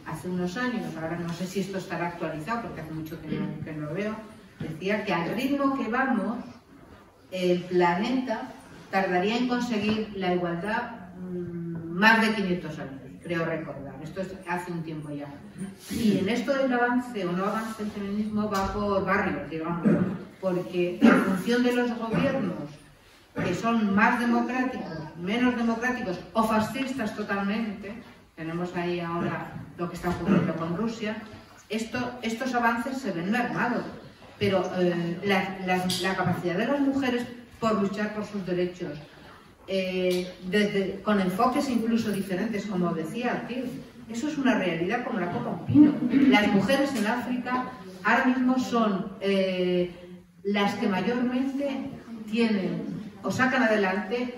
hace unos años, ahora no sé si esto estará actualizado porque hace mucho que no lo veo, decía que al ritmo que vamos, el planeta tardaría en conseguir la igualdad más de 500 años, creo recordar. Esto es hace un tiempo ya. Y en esto del avance o no avance del feminismo va por barrios, digamos, porque en función de los gobiernos que son más democráticos, menos democráticos o fascistas totalmente, tenemos ahí ahora lo que está ocurriendo con Rusia, estos avances se ven mermados, pero la capacidad de las mujeres por luchar por sus derechos, con enfoques incluso diferentes, como decía Artir, eso es una realidad como la copa un pino. Las mujeres en África ahora mismo son las que mayormente tienen o sacan adelante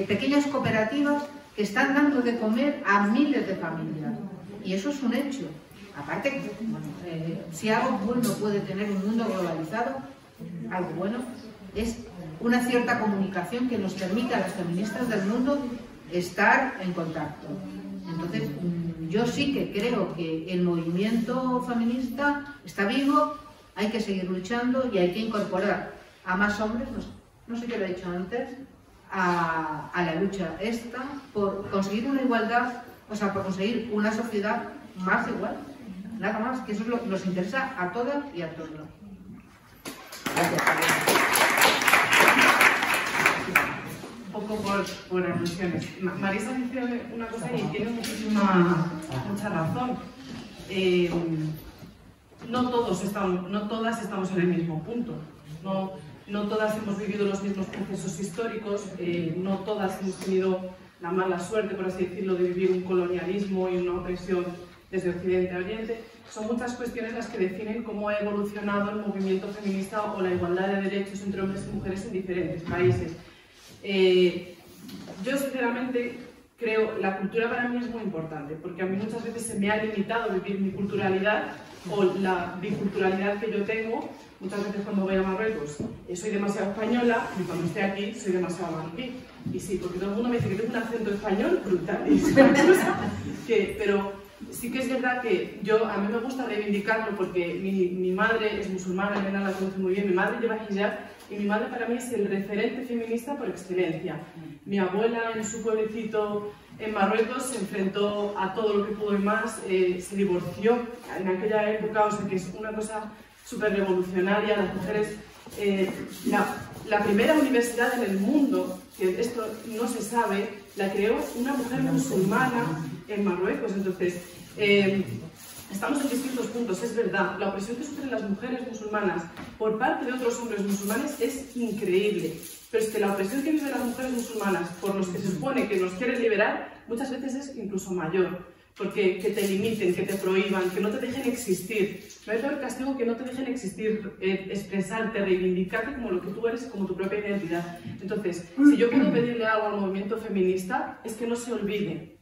pequeñas cooperativas que están dando de comer a miles de familias. Y eso es un hecho. Aparte, si algo bueno puede tener un mundo globalizado, algo bueno, es una cierta comunicación que nos permita a las feministas del mundo estar en contacto. Entonces, yo sí que creo que el movimiento feminista está vivo, hay que seguir luchando y hay que incorporar a más hombres, no sé qué lo he dicho antes, a la lucha esta por conseguir una igualdad, o sea, por conseguir una sociedad más igual, nada más, que eso nos interesa a todas y a todos. Gracias. Un poco por alusiones. Marisa dice una cosa y tiene mucha razón. no todas estamos en el mismo punto. No todas hemos vivido los mismos procesos históricos, no todas hemos tenido la mala suerte, por así decirlo, de vivir un colonialismo y una opresión desde Occidente a Oriente. Son muchas cuestiones las que definen cómo ha evolucionado el movimiento feminista o la igualdad de derechos entre hombres y mujeres en diferentes países. Yo, sinceramente, creo la cultura para mí es muy importante, porque a mí muchas veces se me ha limitado vivir mi culturalidad o la biculturalidad que yo tengo. Muchas veces cuando voy a Marruecos soy demasiado española y cuando estoy aquí soy demasiado marroquí. Y sí, porque todo el mundo me dice que tengo un acento español brutal. Pero sí que es verdad que a mí me gusta reivindicarlo porque mi madre es musulmana, Elena la conoce muy bien, mi madre lleva hijab y mi madre para mí es el referente feminista por excelencia. Mi abuela en su pueblecito en Marruecos se enfrentó a todo lo que pudo y más, se divorció en aquella época, o sea que es una cosa súper revolucionaria. Las mujeres, la primera universidad en el mundo, que esto no se sabe, la creó una mujer musulmana en Marruecos. Entonces, estamos en distintos puntos, es verdad. La opresión que sufren las mujeres musulmanas por parte de otros hombres musulmanes es increíble. Pero es que la opresión que viven las mujeres musulmanas por los que se supone que nos quieren liberar, muchas veces es incluso mayor. Porque que te limiten, que te prohíban, que no te dejen existir. No hay peor castigo que no te dejen existir, expresarte, reivindicarte como lo que tú eres, como tu propia identidad. Entonces, si yo puedo pedirle algo al movimiento feminista, es que no se olvide.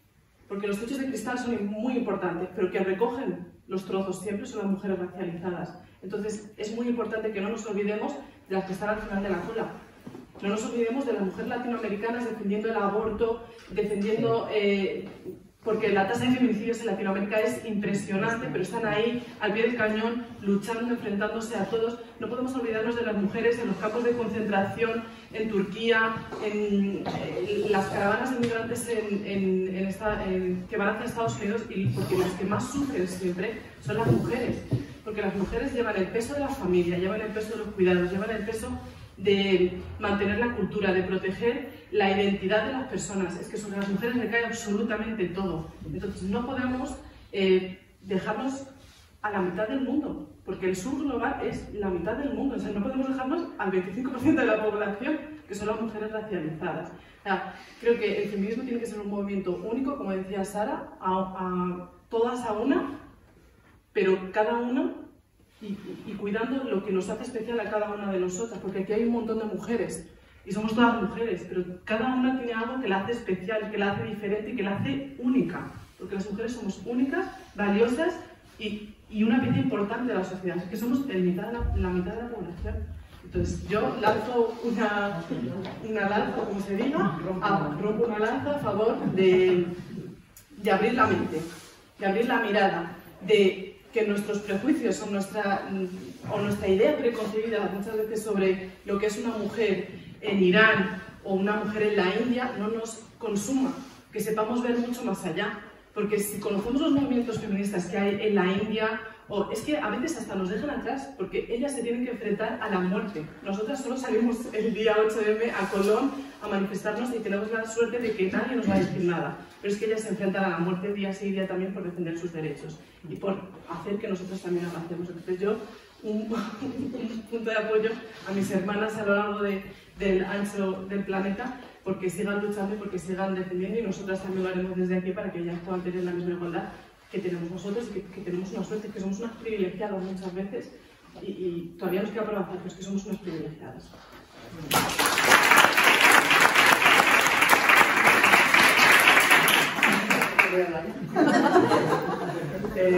Porque los techos de cristal son muy importantes, pero quien recogen los trozos siempre son las mujeres racializadas. Entonces, es muy importante que no nos olvidemos de las que están al final de la cola. No nos olvidemos de las mujeres latinoamericanas defendiendo el aborto, defendiendo... porque la tasa de feminicidios en Latinoamérica es impresionante, pero están ahí, al pie del cañón, luchando, enfrentándose a todos. No podemos olvidarnos de las mujeres en los campos de concentración, en Turquía, en las caravanas de migrantes que van hacia Estados Unidos, porque los que más sufren siempre son las mujeres. Porque las mujeres llevan el peso de la familia, llevan el peso de los cuidados, llevan el peso de mantener la cultura, de proteger la identidad de las personas. Es que sobre las mujeres recae absolutamente todo. Entonces no podemos dejarnos a la mitad del mundo, porque el sur global es la mitad del mundo. O sea, no podemos dejarnos al 25% de la población, que son las mujeres racializadas. O sea, creo que el feminismo tiene que ser un movimiento único, como decía Sara, a todas a una, pero cada una y cuidando lo que nos hace especial a cada una de nosotras, porque aquí hay un montón de mujeres y somos todas mujeres, pero cada una tiene algo que la hace especial, que la hace diferente y que la hace única, porque las mujeres somos únicas, valiosas y una pieza importante de la sociedad, es que somos la mitad de la población. Entonces yo lanzo una lanza, como se diga, rompo una lanza a favor de abrir la mente, de abrir la mirada, de que nuestros prejuicios o nuestra idea preconcebida muchas veces sobre lo que es una mujer en Irán o una mujer en la India no nos consuma, que sepamos ver mucho más allá. Porque si conocemos los movimientos feministas que hay en la India, es que a veces hasta nos dejan atrás, porque ellas se tienen que enfrentar a la muerte. Nosotras solo salimos el día 8M a Colón a manifestarnos y tenemos la suerte de que nadie nos va a decir nada. Pero es que ellas se enfrentan a la muerte día sí día también por defender sus derechos y por hacer que nosotros también avancemos. Entonces yo, un punto de apoyo a mis hermanas a lo largo del ancho del planeta, porque sigan luchando y porque sigan defendiendo, y nosotras también lo haremos desde aquí para que ellas puedan tener la misma igualdad que tenemos nosotros y que tenemos una suerte, que somos unas privilegiadas muchas veces y todavía nos queda por avanzar, pero es que somos unas privilegiadas.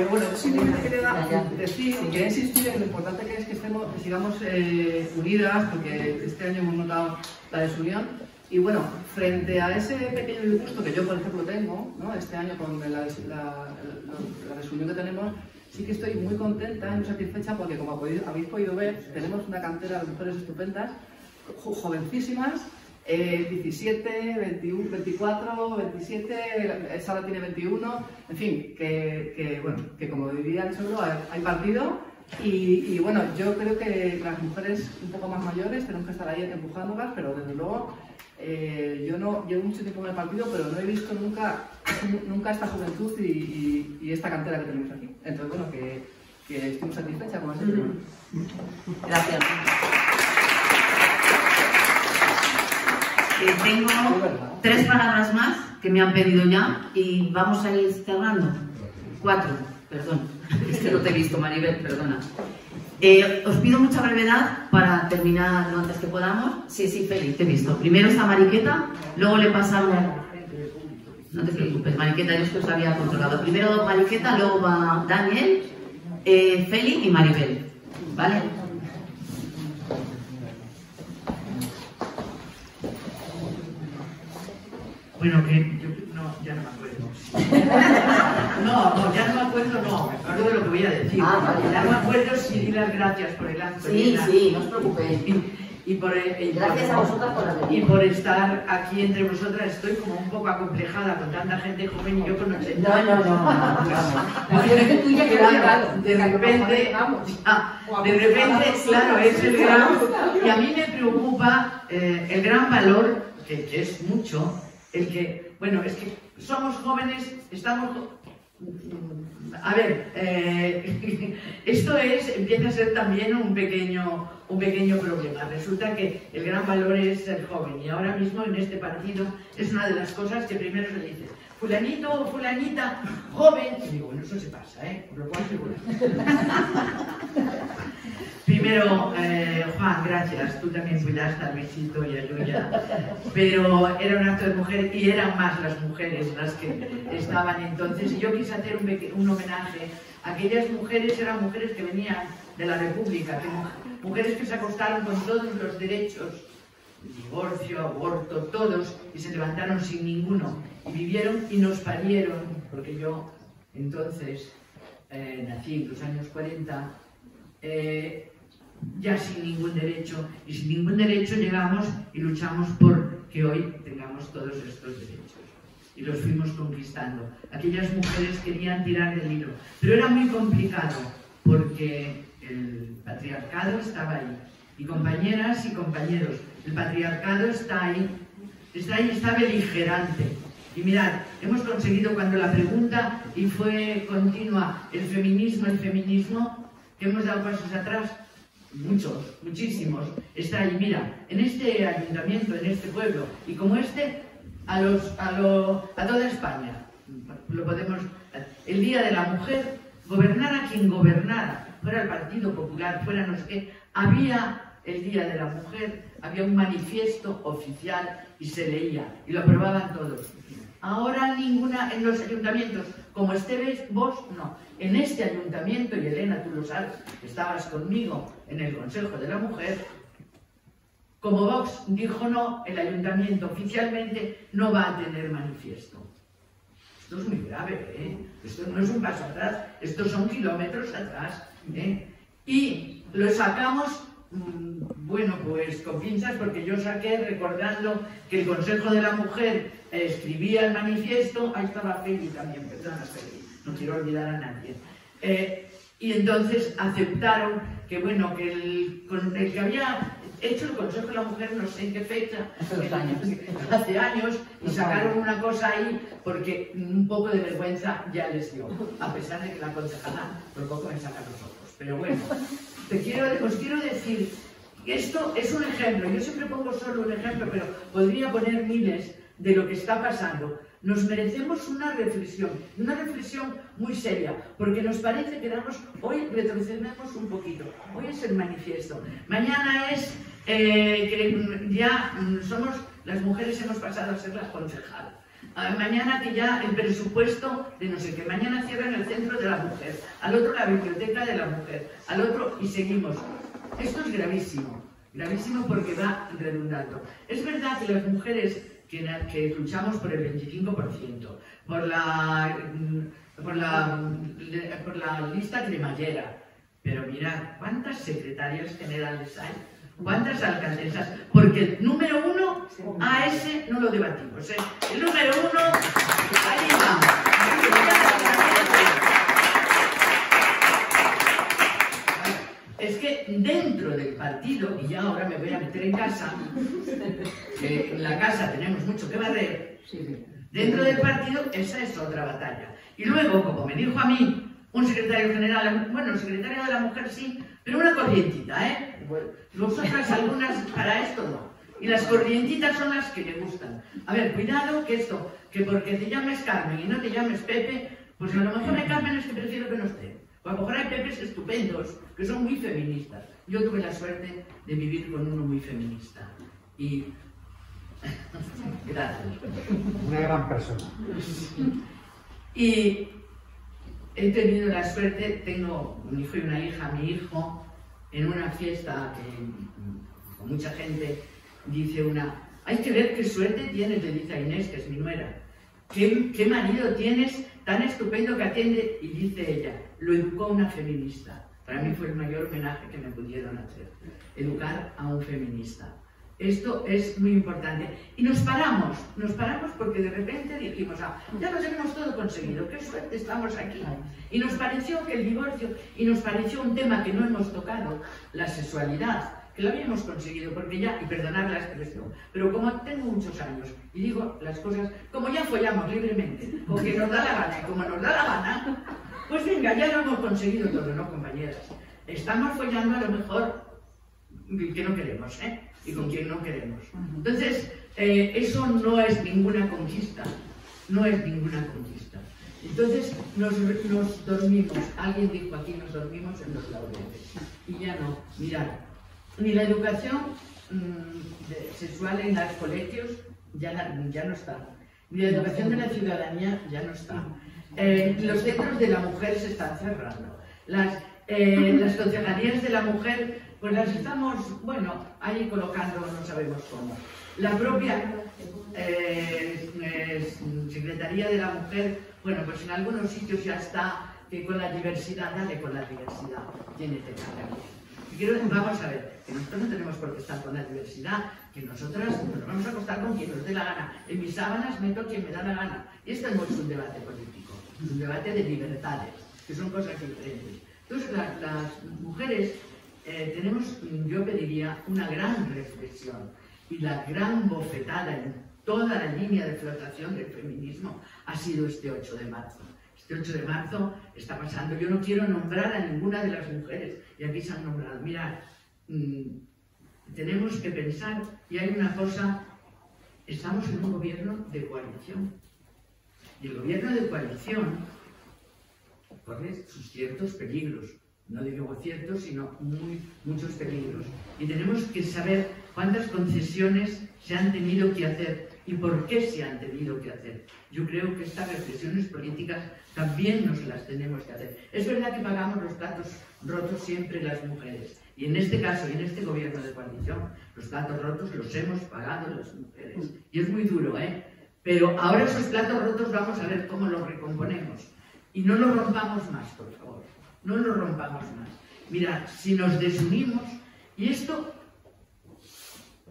Bueno, simplemente quería decir y quería insistir en lo importante que es que sigamos unidas, porque este año hemos notado la desunión. Y bueno, frente a ese pequeño disgusto que yo, por ejemplo, tengo, ¿no?, este año con la desunión que tenemos, sí que estoy muy contenta y muy satisfecha porque, como habéis podido ver, tenemos una cantera de mujeres estupendas, jovencísimas, 17, 21, 24, 27, Sara tiene 21, en fin, que como diría el Cholo, hay partido. Y bueno, yo creo que las mujeres un poco más mayores tenemos que estar ahí empujándolas, pero desde luego yo no llevo mucho tiempo en el partido, pero no he visto nunca esta juventud y esta cantera que tenemos aquí. Entonces, bueno, que estoy muy satisfecha con ese tema. Gracias. Tengo 3 palabras más que me han pedido ya y vamos a ir cerrando. 4, perdón. Es que no te he visto, Maribel, perdona. Os pido mucha brevedad para terminar lo antes que podamos. Sí, Félix, te he visto. Primero está Mariqueta, luego le pasamos... No te preocupes, Mariqueta, yo esto os había controlado. Primero Mariqueta, luego va Daniel, Félix y Maribel. ¿Vale? Bueno, que yo no, ya no me acuerdo. No, ya no me acuerdo, no. Me acuerdo de lo que voy a decir. Ya no me acuerdo si di las gracias por el acto. Sí, no os preocupéis. Gracias a vosotras por haber venido. Y por estar aquí entre vosotras. Estoy como un poco acomplejada con tanta gente joven y yo con 80 años. De repente, claro, es el gran... Y a mí me preocupa el gran valor, que es mucho, el que, bueno, es que somos jóvenes, estamos... A ver, esto empieza a ser también un pequeño problema. Resulta que el gran valor es ser joven y ahora mismo en este partido es una de las cosas que primero se dice, fulanito o fulanita, joven, y digo, bueno, eso se pasa, por lo cual seguro. Primero, Juan, gracias, tú también cuidaste al besito y a Yuya, pero era un acto de mujer y eran más las mujeres las que estaban entonces, y yo quise hacer un homenaje a aquellas mujeres, eran mujeres que venían de la República, mujeres que se acostaron con todos los derechos, divorcio, aborto, todos, y se levantaron sin ninguno, y vivieron y nos parieron, porque yo entonces nací en los años 40, ya sin ningún derecho, y sin ningún derecho llegamos y luchamos por que hoy tengamos todos estos derechos. Y los fuimos conquistando. Aquellas mujeres querían tirar del hilo, pero era muy complicado, porque el patriarcado estaba ahí. Y compañeras y compañeros, el patriarcado está ahí, está beligerante. Y mirad, hemos conseguido cuando la pregunta, y fue continua, el feminismo, que hemos dado pasos atrás, muchos, muchísimos, está ahí. Mira, en este ayuntamiento, en este pueblo, y como a toda España, lo podemos, el Día de la Mujer, gobernara quien gobernara, fuera el Partido Popular, fuera no sé qué, había el Día de la Mujer, había un manifiesto oficial y se leía, y lo aprobaban todos. Ahora en los ayuntamientos, como vos, no. En este ayuntamiento, y Elena, tú lo sabes, estabas conmigo en el Consejo de la Mujer, como Vox dijo no, el ayuntamiento oficialmente no va a tener manifiesto. Esto es muy grave, Esto no es un paso atrás, estos son kilómetros atrás, Y lo sacamos, bueno, pues con pinzas, porque yo saqué recordando que el Consejo de la Mujer escribía el manifiesto, ahí estaba Feli también, perdona Feli, no quiero olvidar a nadie. Y entonces aceptaron que, bueno, que el que había hecho el Consejo de la Mujer, no sé en qué fecha, hace años, y sacaron una cosa ahí porque un poco de vergüenza ya les dio, a pesar de que la concejala por poco me saca los ojos. Pero bueno, os quiero decir que esto es un ejemplo, yo siempre pongo solo un ejemplo, pero podría poner miles de lo que está pasando. Nos merecemos una reflexión muy seria, porque nos parece que hoy retrocedemos un poquito, hoy es el manifiesto, mañana es que ya somos, las mujeres hemos pasado a ser las concejalas, mañana que ya el presupuesto de no sé qué, mañana cierran el centro de la mujer, al otro la biblioteca de la mujer, al otro, y seguimos. Esto es gravísimo, gravísimo porque va redundando. Es verdad que las mujeres que luchamos por el 25%, por la lista cremallera, pero mirad, ¿cuántas secretarias generales hay? ¿Cuántas alcaldesas? Porque el número 1, a ese no lo debatimos, El número 1, ahí vamos. Es que dentro del partido, y ya ahora me voy a meter en casa, que en la casa tenemos mucho que barrer, dentro del partido esa es otra batalla. Y luego, como me dijo a mí un secretario general, bueno, el secretario de la mujer sí, pero una corrientita, ¿eh? Vosotras algunas para esto no. Y las corrientitas son las que me gustan. A ver, cuidado que esto, que porque te llames Carmen y no te llames Pepe, pues a lo mejor hay Carmenes que prefiero que no estén. O a lo mejor hay Pepes estupendos, que son muy feministas. Yo tuve la suerte de vivir con uno muy feminista. Y... gracias. Una gran persona. Y he tenido la suerte, tengo un hijo y una hija. Mi hijo, en una fiesta que, con mucha gente, dice una, hay que ver qué suerte tienes, le dice a Inés, que es mi nuera. ¿Qué marido tienes tan estupendo que atiende? Y dice ella, lo educó una feminista. Para mí fue el mayor homenaje que me pudieron hacer, educar a un feminista. Esto es muy importante. Y nos paramos porque de repente dijimos, ya lo tenemos todo conseguido, qué suerte estamos aquí. Y nos pareció que el divorcio, y nos pareció un tema que no hemos tocado, la sexualidad, que lo habíamos conseguido, porque ya, y perdonad la expresión, pero como tengo muchos años y digo las cosas, como ya follamos libremente, porque nos da la gana, y como nos da la gana, pues venga, ya lo hemos conseguido todo, ¿no, compañeras? Estamos follando a lo mejor que no queremos, ¿eh? Y con quien no queremos. Entonces, eso no es ninguna conquista, no es ninguna conquista. Entonces, nos dormimos, alguien dijo aquí, nos dormimos en los laureles, y ya no, mirad. Ni la educación sexual en los colegios ya no está. Ni la educación de la ciudadanía ya no está. Los centros de la mujer se están cerrando. Las concejalías de la mujer, pues las estamos, bueno, ahí colocando, no sabemos cómo. La propia Secretaría de la Mujer, bueno, pues en algunos sitios ya está, que con la diversidad, dale con la diversidad, tiene que estar. Vamos a ver, que nosotros no tenemos por qué estar con la diversidad, que nosotras nos vamos a acostar con quien nos dé la gana. En mis sábanas meto a quien me da la gana. Y esto no es un debate político, es un debate de libertades, que son cosas diferentes. Entonces, las mujeres tenemos, yo pediría, una gran reflexión, y la gran bofetada en toda la línea de flotación del feminismo ha sido este 8 de marzo. Este 8 de marzo está pasando. Yo no quiero nombrar a ninguna de las mujeres, y aquí se han nombrado. Mirad, tenemos que pensar, y hay una cosa, estamos en un gobierno de coalición. Y el gobierno de coalición corre sus ciertos peligros. No digo ciertos, sino muchos peligros. Y tenemos que saber cuántas concesiones se han tenido que hacer y por qué se han tenido que hacer. Yo creo que estas reflexiones políticas también nos las tenemos que hacer. Es verdad que pagamos los platos rotos siempre las mujeres. Y en este caso, y en este gobierno de coalición, los platos rotos los hemos pagado las mujeres. Y es muy duro, ¿eh? Pero ahora esos platos rotos vamos a ver cómo los recomponemos. Y no los rompamos más, por favor. No lo rompamos más. Mirad, si nos desunimos, y esto,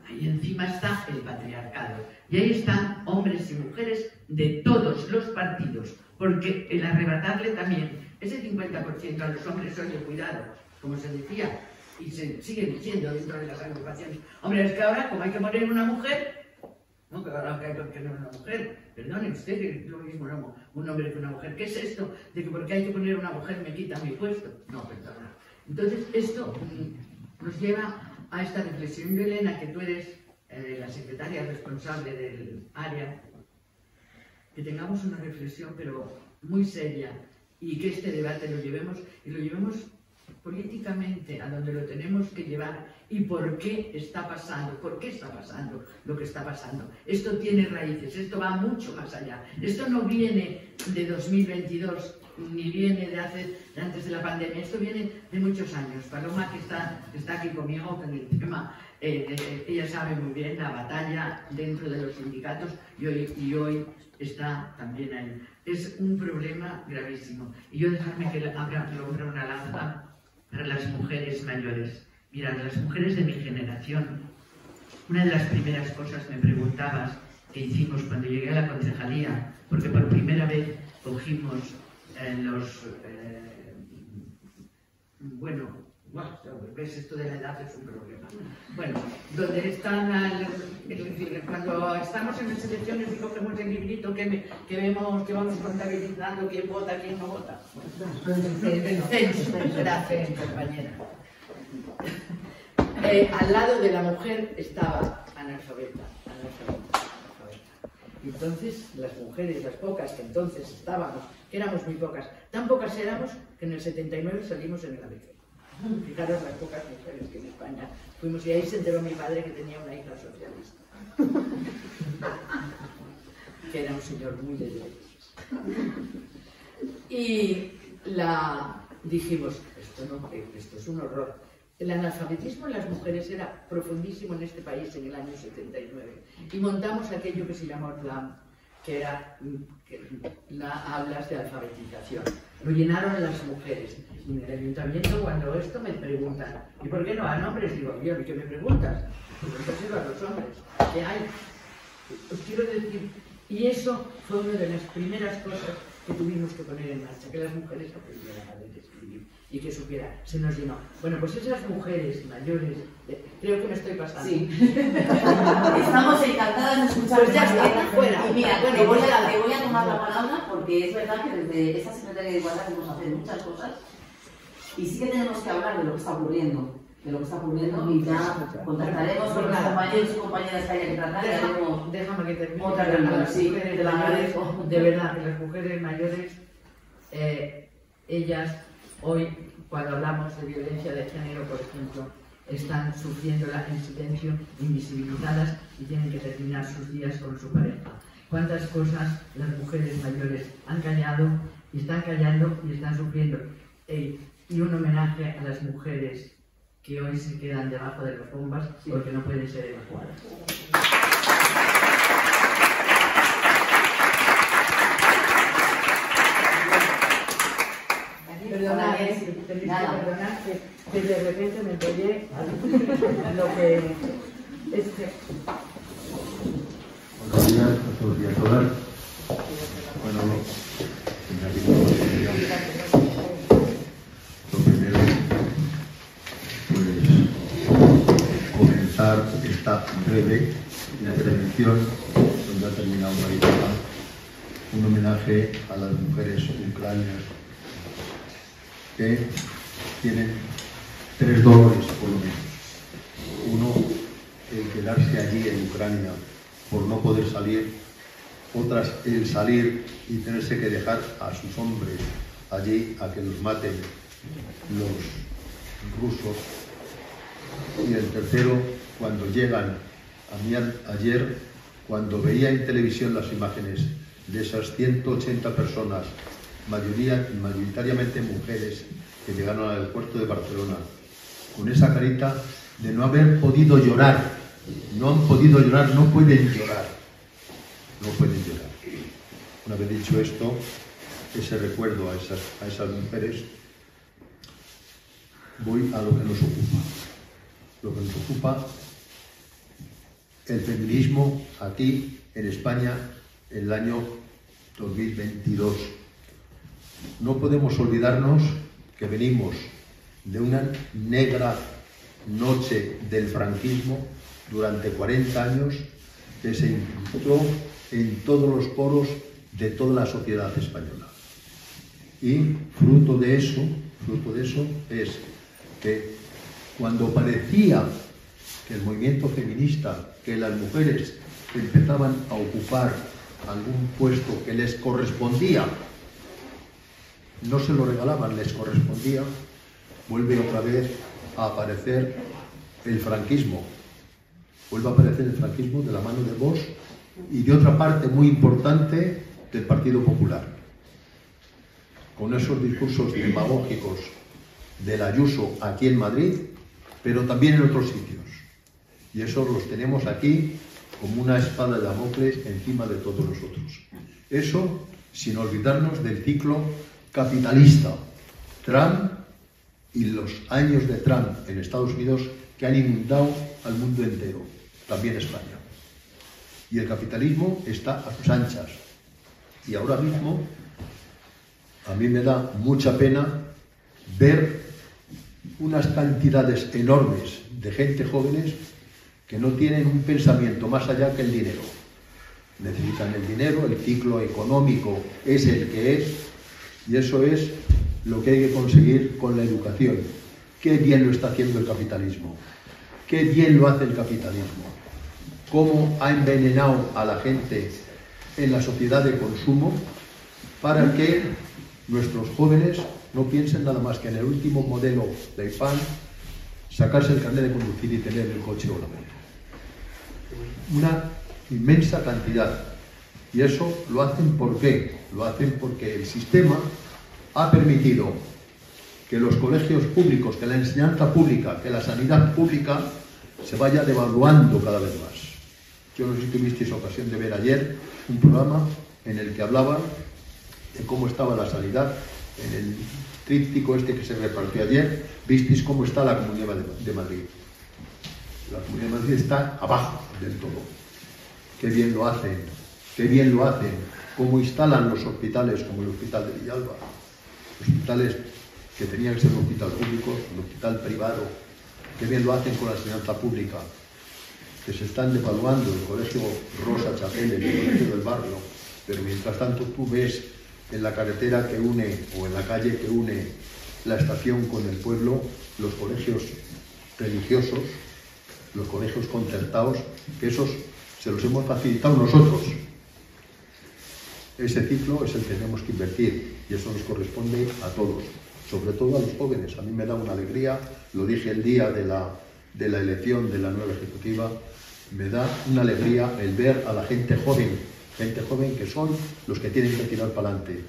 ahí encima está el patriarcado, y ahí están hombres y mujeres de todos los partidos, porque el arrebatarle también ese 50% a los hombres, oye, cuidado, como se decía, y se sigue diciendo dentro de las agrupaciones, hombre, es que ahora, como hay que poner una mujer, no, que ahora hay que poner una mujer, perdone usted, que es lo mismo un hombre que una mujer. ¿Qué es esto de que porque hay que poner una mujer me quita mi puesto? No, perdona. Entonces, esto nos lleva a esta reflexión. Yo, Elena, que tú eres la secretaria responsable del área, que tengamos una reflexión, pero muy seria, y que este debate lo llevemos, y lo llevemos políticamente a donde lo tenemos que llevar, y por qué está pasando lo que está pasando. Esto tiene raíces, esto va mucho más allá. Esto no viene de 2022, ni viene de antes de la pandemia, esto viene de muchos años. Paloma, que está aquí conmigo con el tema, ella sabe muy bien la batalla dentro de los sindicatos, y hoy está también ahí. Es un problema gravísimo. Y yo dejarme que abra una lanza para las mujeres mayores. Mirad, las mujeres de mi generación, una de las primeras cosas me preguntabas que hicimos cuando llegué a la concejalía, porque por primera vez cogimos Bueno, ves, esto de la edad es un problema. Bueno, donde están, cuando estamos en las elecciones y cogemos el librito que vemos, que vamos contabilizando quién vota, quién no vota. El censo, gracias, compañera. Al lado de la mujer estaba analfabeta. Y entonces las mujeres, las pocas que entonces estábamos, que éramos muy pocas, tan pocas éramos que en el 79 salimos en el ABC. Fijaros las pocas mujeres que en España fuimos, y ahí se enteró mi padre que tenía una hija socialista, que era un señor muy de derechas. Y dijimos, esto es un horror. El analfabetismo en las mujeres era profundísimo en este país en el año 79. Y montamos aquello que se llamó CLAM, que era aulas de alfabetización. Lo llenaron las mujeres. Y en el ayuntamiento, cuando esto me preguntan, ¿y por qué no a hombres? Digo, ¿y qué me preguntas? Pregúntaselo a los hombres. ¿Qué hay? Os quiero decir, y eso fue una de las primeras cosas que tuvimos que poner en marcha, que las mujeres aprendieran a leer y escribir y que supieran, se nos llenó. Bueno, pues esas mujeres mayores, creo que me estoy pasando. Sí. Estamos encantadas de escuchar. Pues ya está, fuera. Y mira, te voy a tomar la palabra porque es verdad que desde esta Secretaría de Igualdad podemos hacer muchas cosas y sí que tenemos que hablar de lo que está ocurriendo. Y ya contactaremos con los compañeros y compañeras que haya que tratar y haremos. Déjame que termine. Otra reunión, sí, te lo agradezco. De verdad, que las mujeres mayores, ellas hoy, cuando hablamos de violencia de género, por ejemplo, están sufriéndola en silencio, invisibilizadas y tienen que terminar sus días con su pareja. ¿Cuántas cosas las mujeres mayores han callado y están callando y están sufriendo? Y un homenaje a las mujeres que hoy se quedan debajo de las bombas porque no pueden ser evacuadas. Perdonad, tenéis que perdonar que de repente me enrollé a lo que es que... Buenos días a todos y a todas. Bueno, lo primero, pues comenzar esta breve intervención donde ha terminado Maritza, un homenaje a las mujeres ucranianas que tienen 3 dolores por lo menos. Uno, el quedarse allí en Ucrania por no poder salir, otras el salir y tenerse que dejar a sus hombres allí a que los maten los rusos, y el tercero, cuando llegan a mí ayer, cuando veía en televisión las imágenes de esas 180 personas, mayoritariamente mujeres, que llegaron al aeropuerto de Barcelona con esa carita de no haber podido llorar. No han podido llorar, no pueden llorar. No pueden llorar. Una vez dicho esto, ese recuerdo a esas mujeres, voy a lo que nos ocupa. Lo que nos ocupa, el feminismo aquí en España en el año 2022. No podemos olvidarnos que venimos de una negra noche del franquismo durante 40 años que se infiltró en todos los poros de toda la sociedad española. Y fruto de eso es que cuando parecía que el movimiento feminista, que las mujeres empezaban a ocupar algún puesto que les correspondía, no se lo regalaban, les correspondía, vuelve otra vez a aparecer el franquismo. Vuelve a aparecer el franquismo de la mano de Vox y de otra parte muy importante del Partido Popular. Con esos discursos demagógicos del Ayuso aquí en Madrid, pero también en otros sitios. Y esos los tenemos aquí como una espada de Damocles encima de todos nosotros. Eso sin olvidarnos del ciclo capitalista, Trump y los años de Trump en Estados Unidos que han inundado al mundo entero, también España. Y el capitalismo está a sus anchas. Y ahora mismo a mí me da mucha pena ver unas cantidades enormes de gente jóvenes que no tienen un pensamiento más allá que el dinero. Necesitan el dinero, el ciclo económico es el que es, y eso es lo que hay que conseguir con la educación. Qué bien lo está haciendo el capitalismo, qué bien lo hace el capitalismo, cómo ha envenenado a la gente en la sociedad de consumo para que nuestros jóvenes no piensen nada más que en el último modelo de iPhone, sacarse el carnet de conducir y tener el coche o la moto. Una inmensa cantidad. Y eso lo hacen ¿por qué? Lo hacen porque el sistema ha permitido que los colegios públicos, que la enseñanza pública, que la sanidad pública se vaya devaluando cada vez más. Yo no sé si tuvisteis ocasión de ver ayer un programa en el que hablaba de cómo estaba la sanidad. En el tríptico este que se repartió ayer, visteis cómo está la Comunidad de Madrid. La Comunidad de Madrid está abajo del todo. Qué bien lo hacen, qué bien lo hacen, cómo instalan los hospitales como el Hospital de Villalba, hospitales que tenían que ser un hospital público, un hospital privado, qué bien lo hacen con la enseñanza pública, que se están devaluando el Colegio Rosa Chapelle, el Colegio del Barrio, pero mientras tanto tú ves en la carretera que une, o en la calle que une la estación con el pueblo, los colegios religiosos, los colegios concertados, que esos se los hemos facilitado nosotros. Ese ciclo es el que tenemos que invertir y eso nos corresponde a todos, sobre todo a los jóvenes. A mí me da una alegría, lo dije el día de la elección de la nueva ejecutiva, me da una alegría el ver a la gente joven que son los que tienen que tirar para adelante.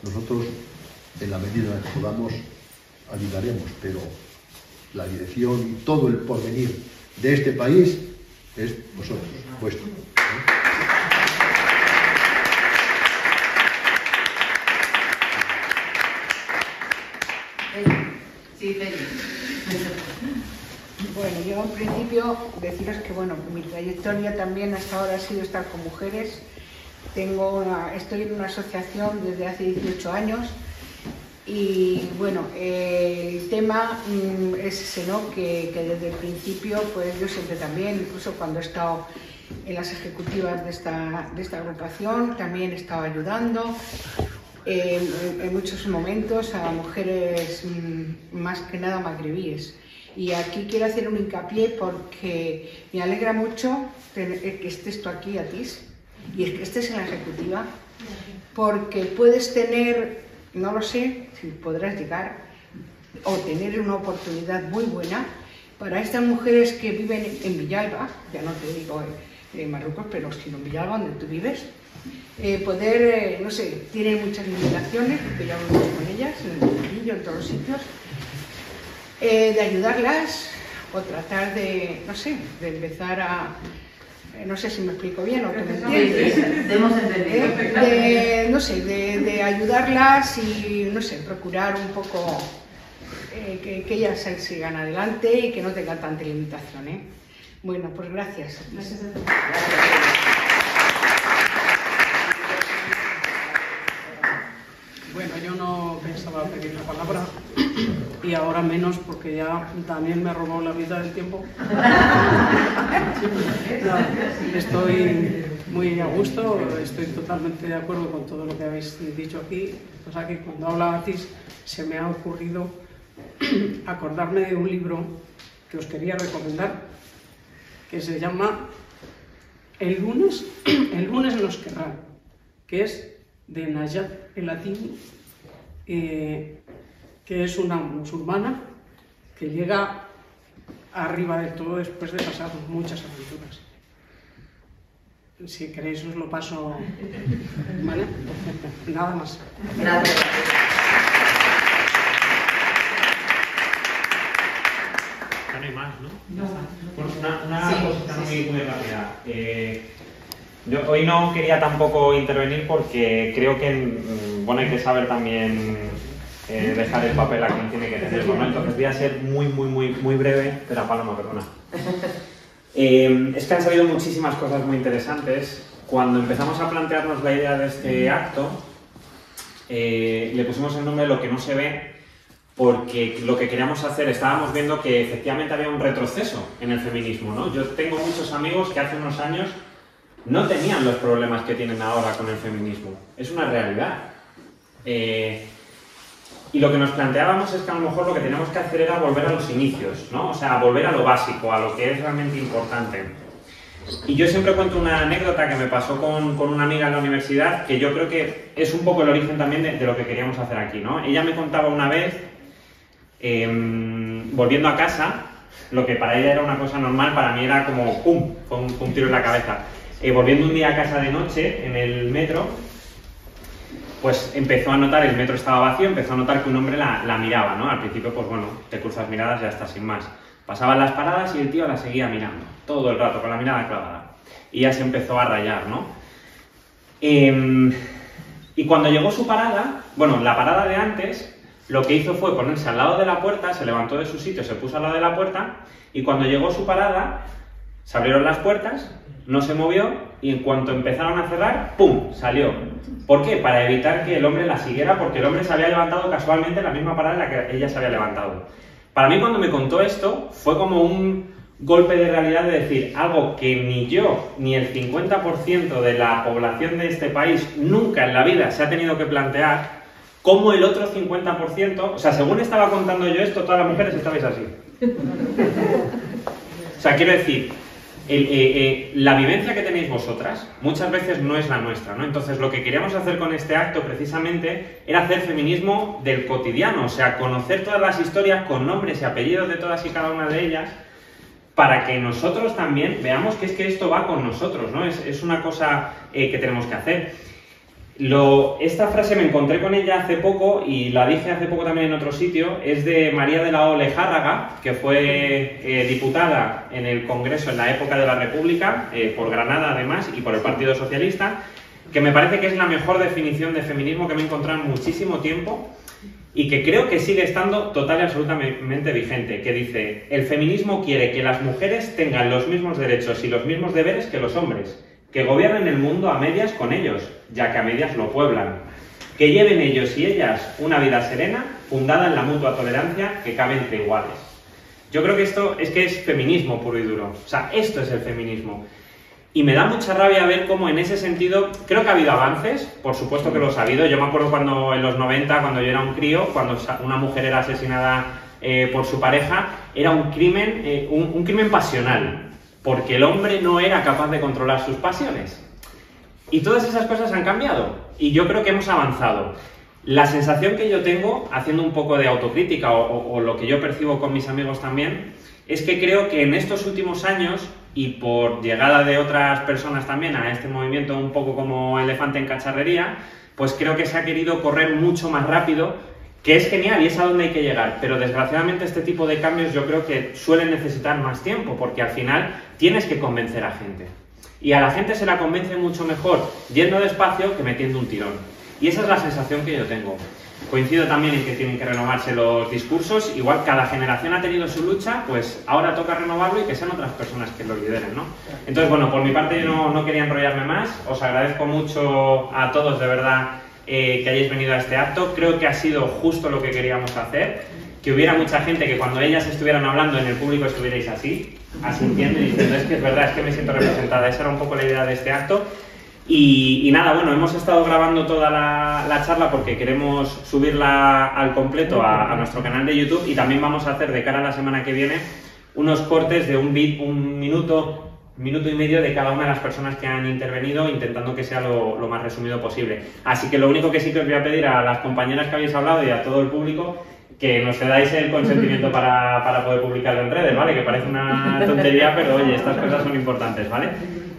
Nosotros, en la medida en que podamos, ayudaremos, pero la dirección y todo el porvenir de este país es vosotros, vuestro. Sí, Feli. Bueno, yo en principio deciros que bueno, mi trayectoria también hasta ahora ha sido estar con mujeres. Estoy en una asociación desde hace 18 años y bueno, el tema es ese, ¿no? Que desde el principio, pues yo siempre también, incluso cuando he estado en las ejecutivas de esta agrupación, también he estado ayudando en muchos momentos a mujeres más que nada magrebíes. Y aquí quiero hacer un hincapié porque me alegra mucho que estés tú aquí, Atis, y que estés en la ejecutiva, porque puedes tener, no lo sé si podrás llegar o tener una oportunidad muy buena para estas mujeres que viven en Villalba, ya no te digo en Marruecos, pero sino en Villalba, donde tú vives, poder, no sé, tienen muchas limitaciones, porque ya hablo con ellas, en el Trujillo, en todos los sitios, de ayudarlas o tratar de, no sé, de empezar a... no sé si me explico bien o que me entiendes. No sé, de ayudarlas y, no sé, procurar un poco que ellas sigan adelante y que no tengan tanta limitación, ¿eh? Bueno, pues gracias. Bueno, yo no pensaba pedir la palabra y ahora menos porque ya también me robó la mitad del tiempo. No, estoy muy a gusto, estoy totalmente de acuerdo con todo lo que habéis dicho aquí. O sea que cuando habla Atis se me ha ocurrido acordarme de un libro que os quería recomendar que se llama El lunes nos querrán, que es de Najat El-Hatimi, que es una musulmana que llega arriba de todo después de pasar muchas aventuras. Si queréis os lo paso, ¿vale? Nada más. Gracias. No hay más, ¿no? Una cosita muy rápida. Yo hoy no quería tampoco intervenir porque creo que bueno, hay que saber también dejar el papel a quien tiene que tenerlo, ¿no? Entonces voy a ser muy breve. Espera, Paloma, perdona. Es que han salido muchísimas cosas muy interesantes. Cuando empezamos a plantearnos la idea de este acto, le pusimos el nombre de Lo que no se ve, porque lo que queríamos hacer, estábamos viendo que efectivamente había un retroceso en el feminismo, ¿no? Yo tengo muchos amigos que hace unos años no tenían los problemas que tienen ahora con el feminismo. Es una realidad. Y lo que nos planteábamos es que a lo mejor lo que teníamos que hacer era volver a los inicios, ¿no? O sea, volver a lo básico, a lo que es realmente importante. Y yo siempre cuento una anécdota que me pasó con una amiga en la universidad, que yo creo que es un poco el origen también de lo que queríamos hacer aquí, ¿no? Ella me contaba una vez, volviendo a casa, lo que para ella era una cosa normal, para mí era como ¡pum! Fue un tiro en la cabeza. Volviendo un día a casa de noche, en el metro, pues empezó a notar, el metro estaba vacío, empezó a notar que un hombre la miraba, ¿no? Al principio, pues bueno, te cruzas miradas y ya está, sin más. Pasaban las paradas y el tío la seguía mirando, todo el rato, con la mirada clavada. Y ya se empezó a rayar, ¿no? Y cuando llegó su parada, bueno, la parada de antes, lo que hizo fue ponerse al lado de la puerta, se levantó de su sitio, se puso al lado de la puerta, y cuando llegó su parada, se abrieron las puertas, no se movió, y en cuanto empezaron a cerrar, ¡pum!, salió. ¿Por qué? Para evitar que el hombre la siguiera, porque el hombre se había levantado casualmente en la misma parada en la que ella se había levantado. Para mí, cuando me contó esto, fue como un golpe de realidad de decir algo que ni yo, ni el 50% de la población de este país nunca en la vida se ha tenido que plantear, como el otro 50%, o sea, según estaba contando yo esto, todas las mujeres estabais así. O sea, quiero decir, la vivencia que tenéis vosotras muchas veces no es la nuestra, ¿no? Entonces lo que queríamos hacer con este acto precisamente era hacer feminismo del cotidiano, o sea, conocer todas las historias con nombres y apellidos de todas y cada una de ellas, para que nosotros también veamos que es que esto va con nosotros, ¿no? Es una cosa que tenemos que hacer. Esta frase me encontré con ella hace poco y la dije hace poco también en otro sitio, es de María de la O. Lejárraga, que fue diputada en el Congreso en la época de la República, por Granada además, y por el Partido Socialista, que me parece que es la mejor definición de feminismo que me he encontrado en muchísimo tiempo y que creo que sigue estando total y absolutamente vigente, que dice: el feminismo quiere que las mujeres tengan los mismos derechos y los mismos deberes que los hombres, que gobiernen el mundo a medias con ellos, ya que a medias lo pueblan, que lleven ellos y ellas una vida serena, fundada en la mutua tolerancia, que cabe entre iguales. Yo creo que esto es feminismo puro y duro, o sea, esto es el feminismo. Y me da mucha rabia ver cómo en ese sentido, creo que ha habido avances, por supuesto que los ha habido. Yo me acuerdo cuando en los 90, cuando yo era un crío, cuando una mujer era asesinada por su pareja, era un crimen pasional, porque el hombre no era capaz de controlar sus pasiones. Y todas esas cosas han cambiado, y yo creo que hemos avanzado. La sensación que yo tengo, haciendo un poco de autocrítica, o lo que yo percibo con mis amigos también, es que creo que en estos últimos años, y por llegada de otras personas también a este movimiento un poco como elefante en cacharrería, pues creo que se ha querido correr mucho más rápido, que es genial y es a donde hay que llegar, pero desgraciadamente este tipo de cambios yo creo que suelen necesitar más tiempo, porque al final tienes que convencer a gente. Y a la gente se la convence mucho mejor yendo despacio que metiendo un tirón. Y esa es la sensación que yo tengo. Coincido también en que tienen que renovarse los discursos. Igual cada generación ha tenido su lucha, pues ahora toca renovarlo y que sean otras personas que lo lideren, ¿no? Entonces, bueno, por mi parte yo no quería enrollarme más. Os agradezco mucho a todos, de verdad, que hayáis venido a este acto. Creo que ha sido justo lo que queríamos hacer. Que hubiera mucha gente que cuando ellas estuvieran hablando en el público estuvierais así, asintiendo y diciendo: es que es verdad, es que me siento representada. Esa era un poco la idea de este acto. Y nada, bueno, hemos estado grabando toda la charla porque queremos subirla al completo a nuestro canal de YouTube, y también vamos a hacer de cara a la semana que viene unos cortes de un minuto y medio de cada una de las personas que han intervenido, intentando que sea lo más resumido posible. Así que lo único que sí que os voy a pedir a las compañeras que habéis hablado y a todo el público, que nos cedáis el consentimiento para poder publicarlo en redes, ¿vale? Que parece una tontería, pero oye, estas cosas son importantes, ¿vale?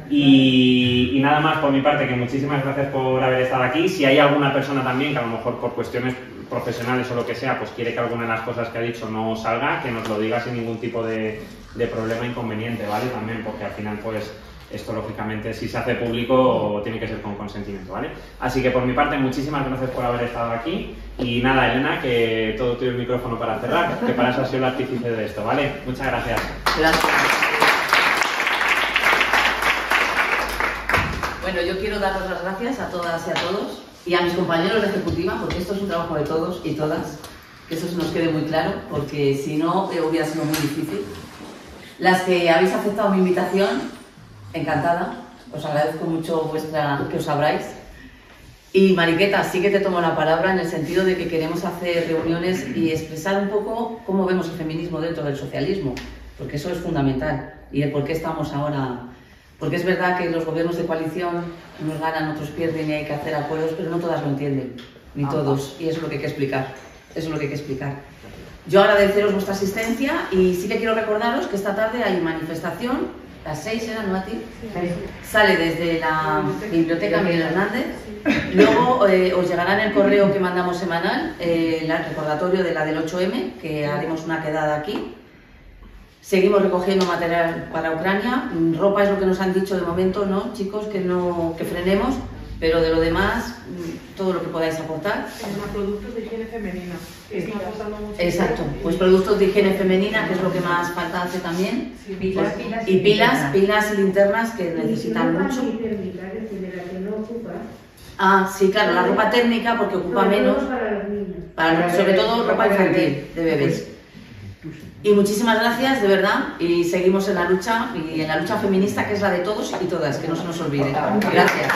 Y nada más por mi parte, que muchísimas gracias por haber estado aquí. Si hay alguna persona también que a lo mejor por cuestiones profesionales o lo que sea, pues quiere que alguna de las cosas que ha dicho no salga, que nos lo diga sin ningún tipo de problema o inconveniente, ¿vale? También, porque al final, pues, esto lógicamente, si se hace público, tiene que ser con consentimiento, ¿vale? Así que por mi parte, muchísimas gracias por haber estado aquí. Y nada, Elena, que todo tuyo el micrófono para cerrar, que para eso ha sido el artífice de esto, ¿vale? Muchas gracias. Gracias. Bueno, yo quiero daros las gracias a todas y a todos, y a mis compañeros de ejecutiva, porque esto es un trabajo de todos y todas. que eso se nos quede muy claro, porque si no hubiera sido muy difícil. Las que habéis aceptado mi invitación, encantada, os agradezco mucho que os abráis. Y Mariqueta, sí que te tomo la palabra en el sentido de que queremos hacer reuniones y expresar un poco cómo vemos el feminismo dentro del socialismo, porque eso es fundamental, y el por qué estamos ahora. Porque es verdad que los gobiernos de coalición unos ganan, otros pierden y hay que hacer acuerdos, pero no todas lo entienden, ni todos, y eso es lo que hay que explicar. Eso es lo que hay que explicar. Yo agradeceros vuestra asistencia y sí que quiero recordaros que esta tarde hay manifestación. Las 6 eran, ¿no, a ti? Sí. Sale desde la Biblioteca Miguel Hernández. Luego os llegará en el correo que mandamos semanal el recordatorio de la del 8M, que haremos una quedada aquí. Seguimos recogiendo material para Ucrania. Ropa es lo que nos han dicho de momento, ¿no, chicos? Que frenemos, pero de lo demás, todo lo que podáis aportar. Productos de higiene femenina. Exacto, pues productos de higiene femenina, que es lo que más falta hace también. Sí, pilas y linternas que necesitan mucho. Ah, sí, claro, la ropa térmica porque ocupa menos. Sobre todo ropa infantil de bebés. Y muchísimas gracias, de verdad, y seguimos en la lucha feminista, que es la de todos y todas, que no se nos olvide. Gracias.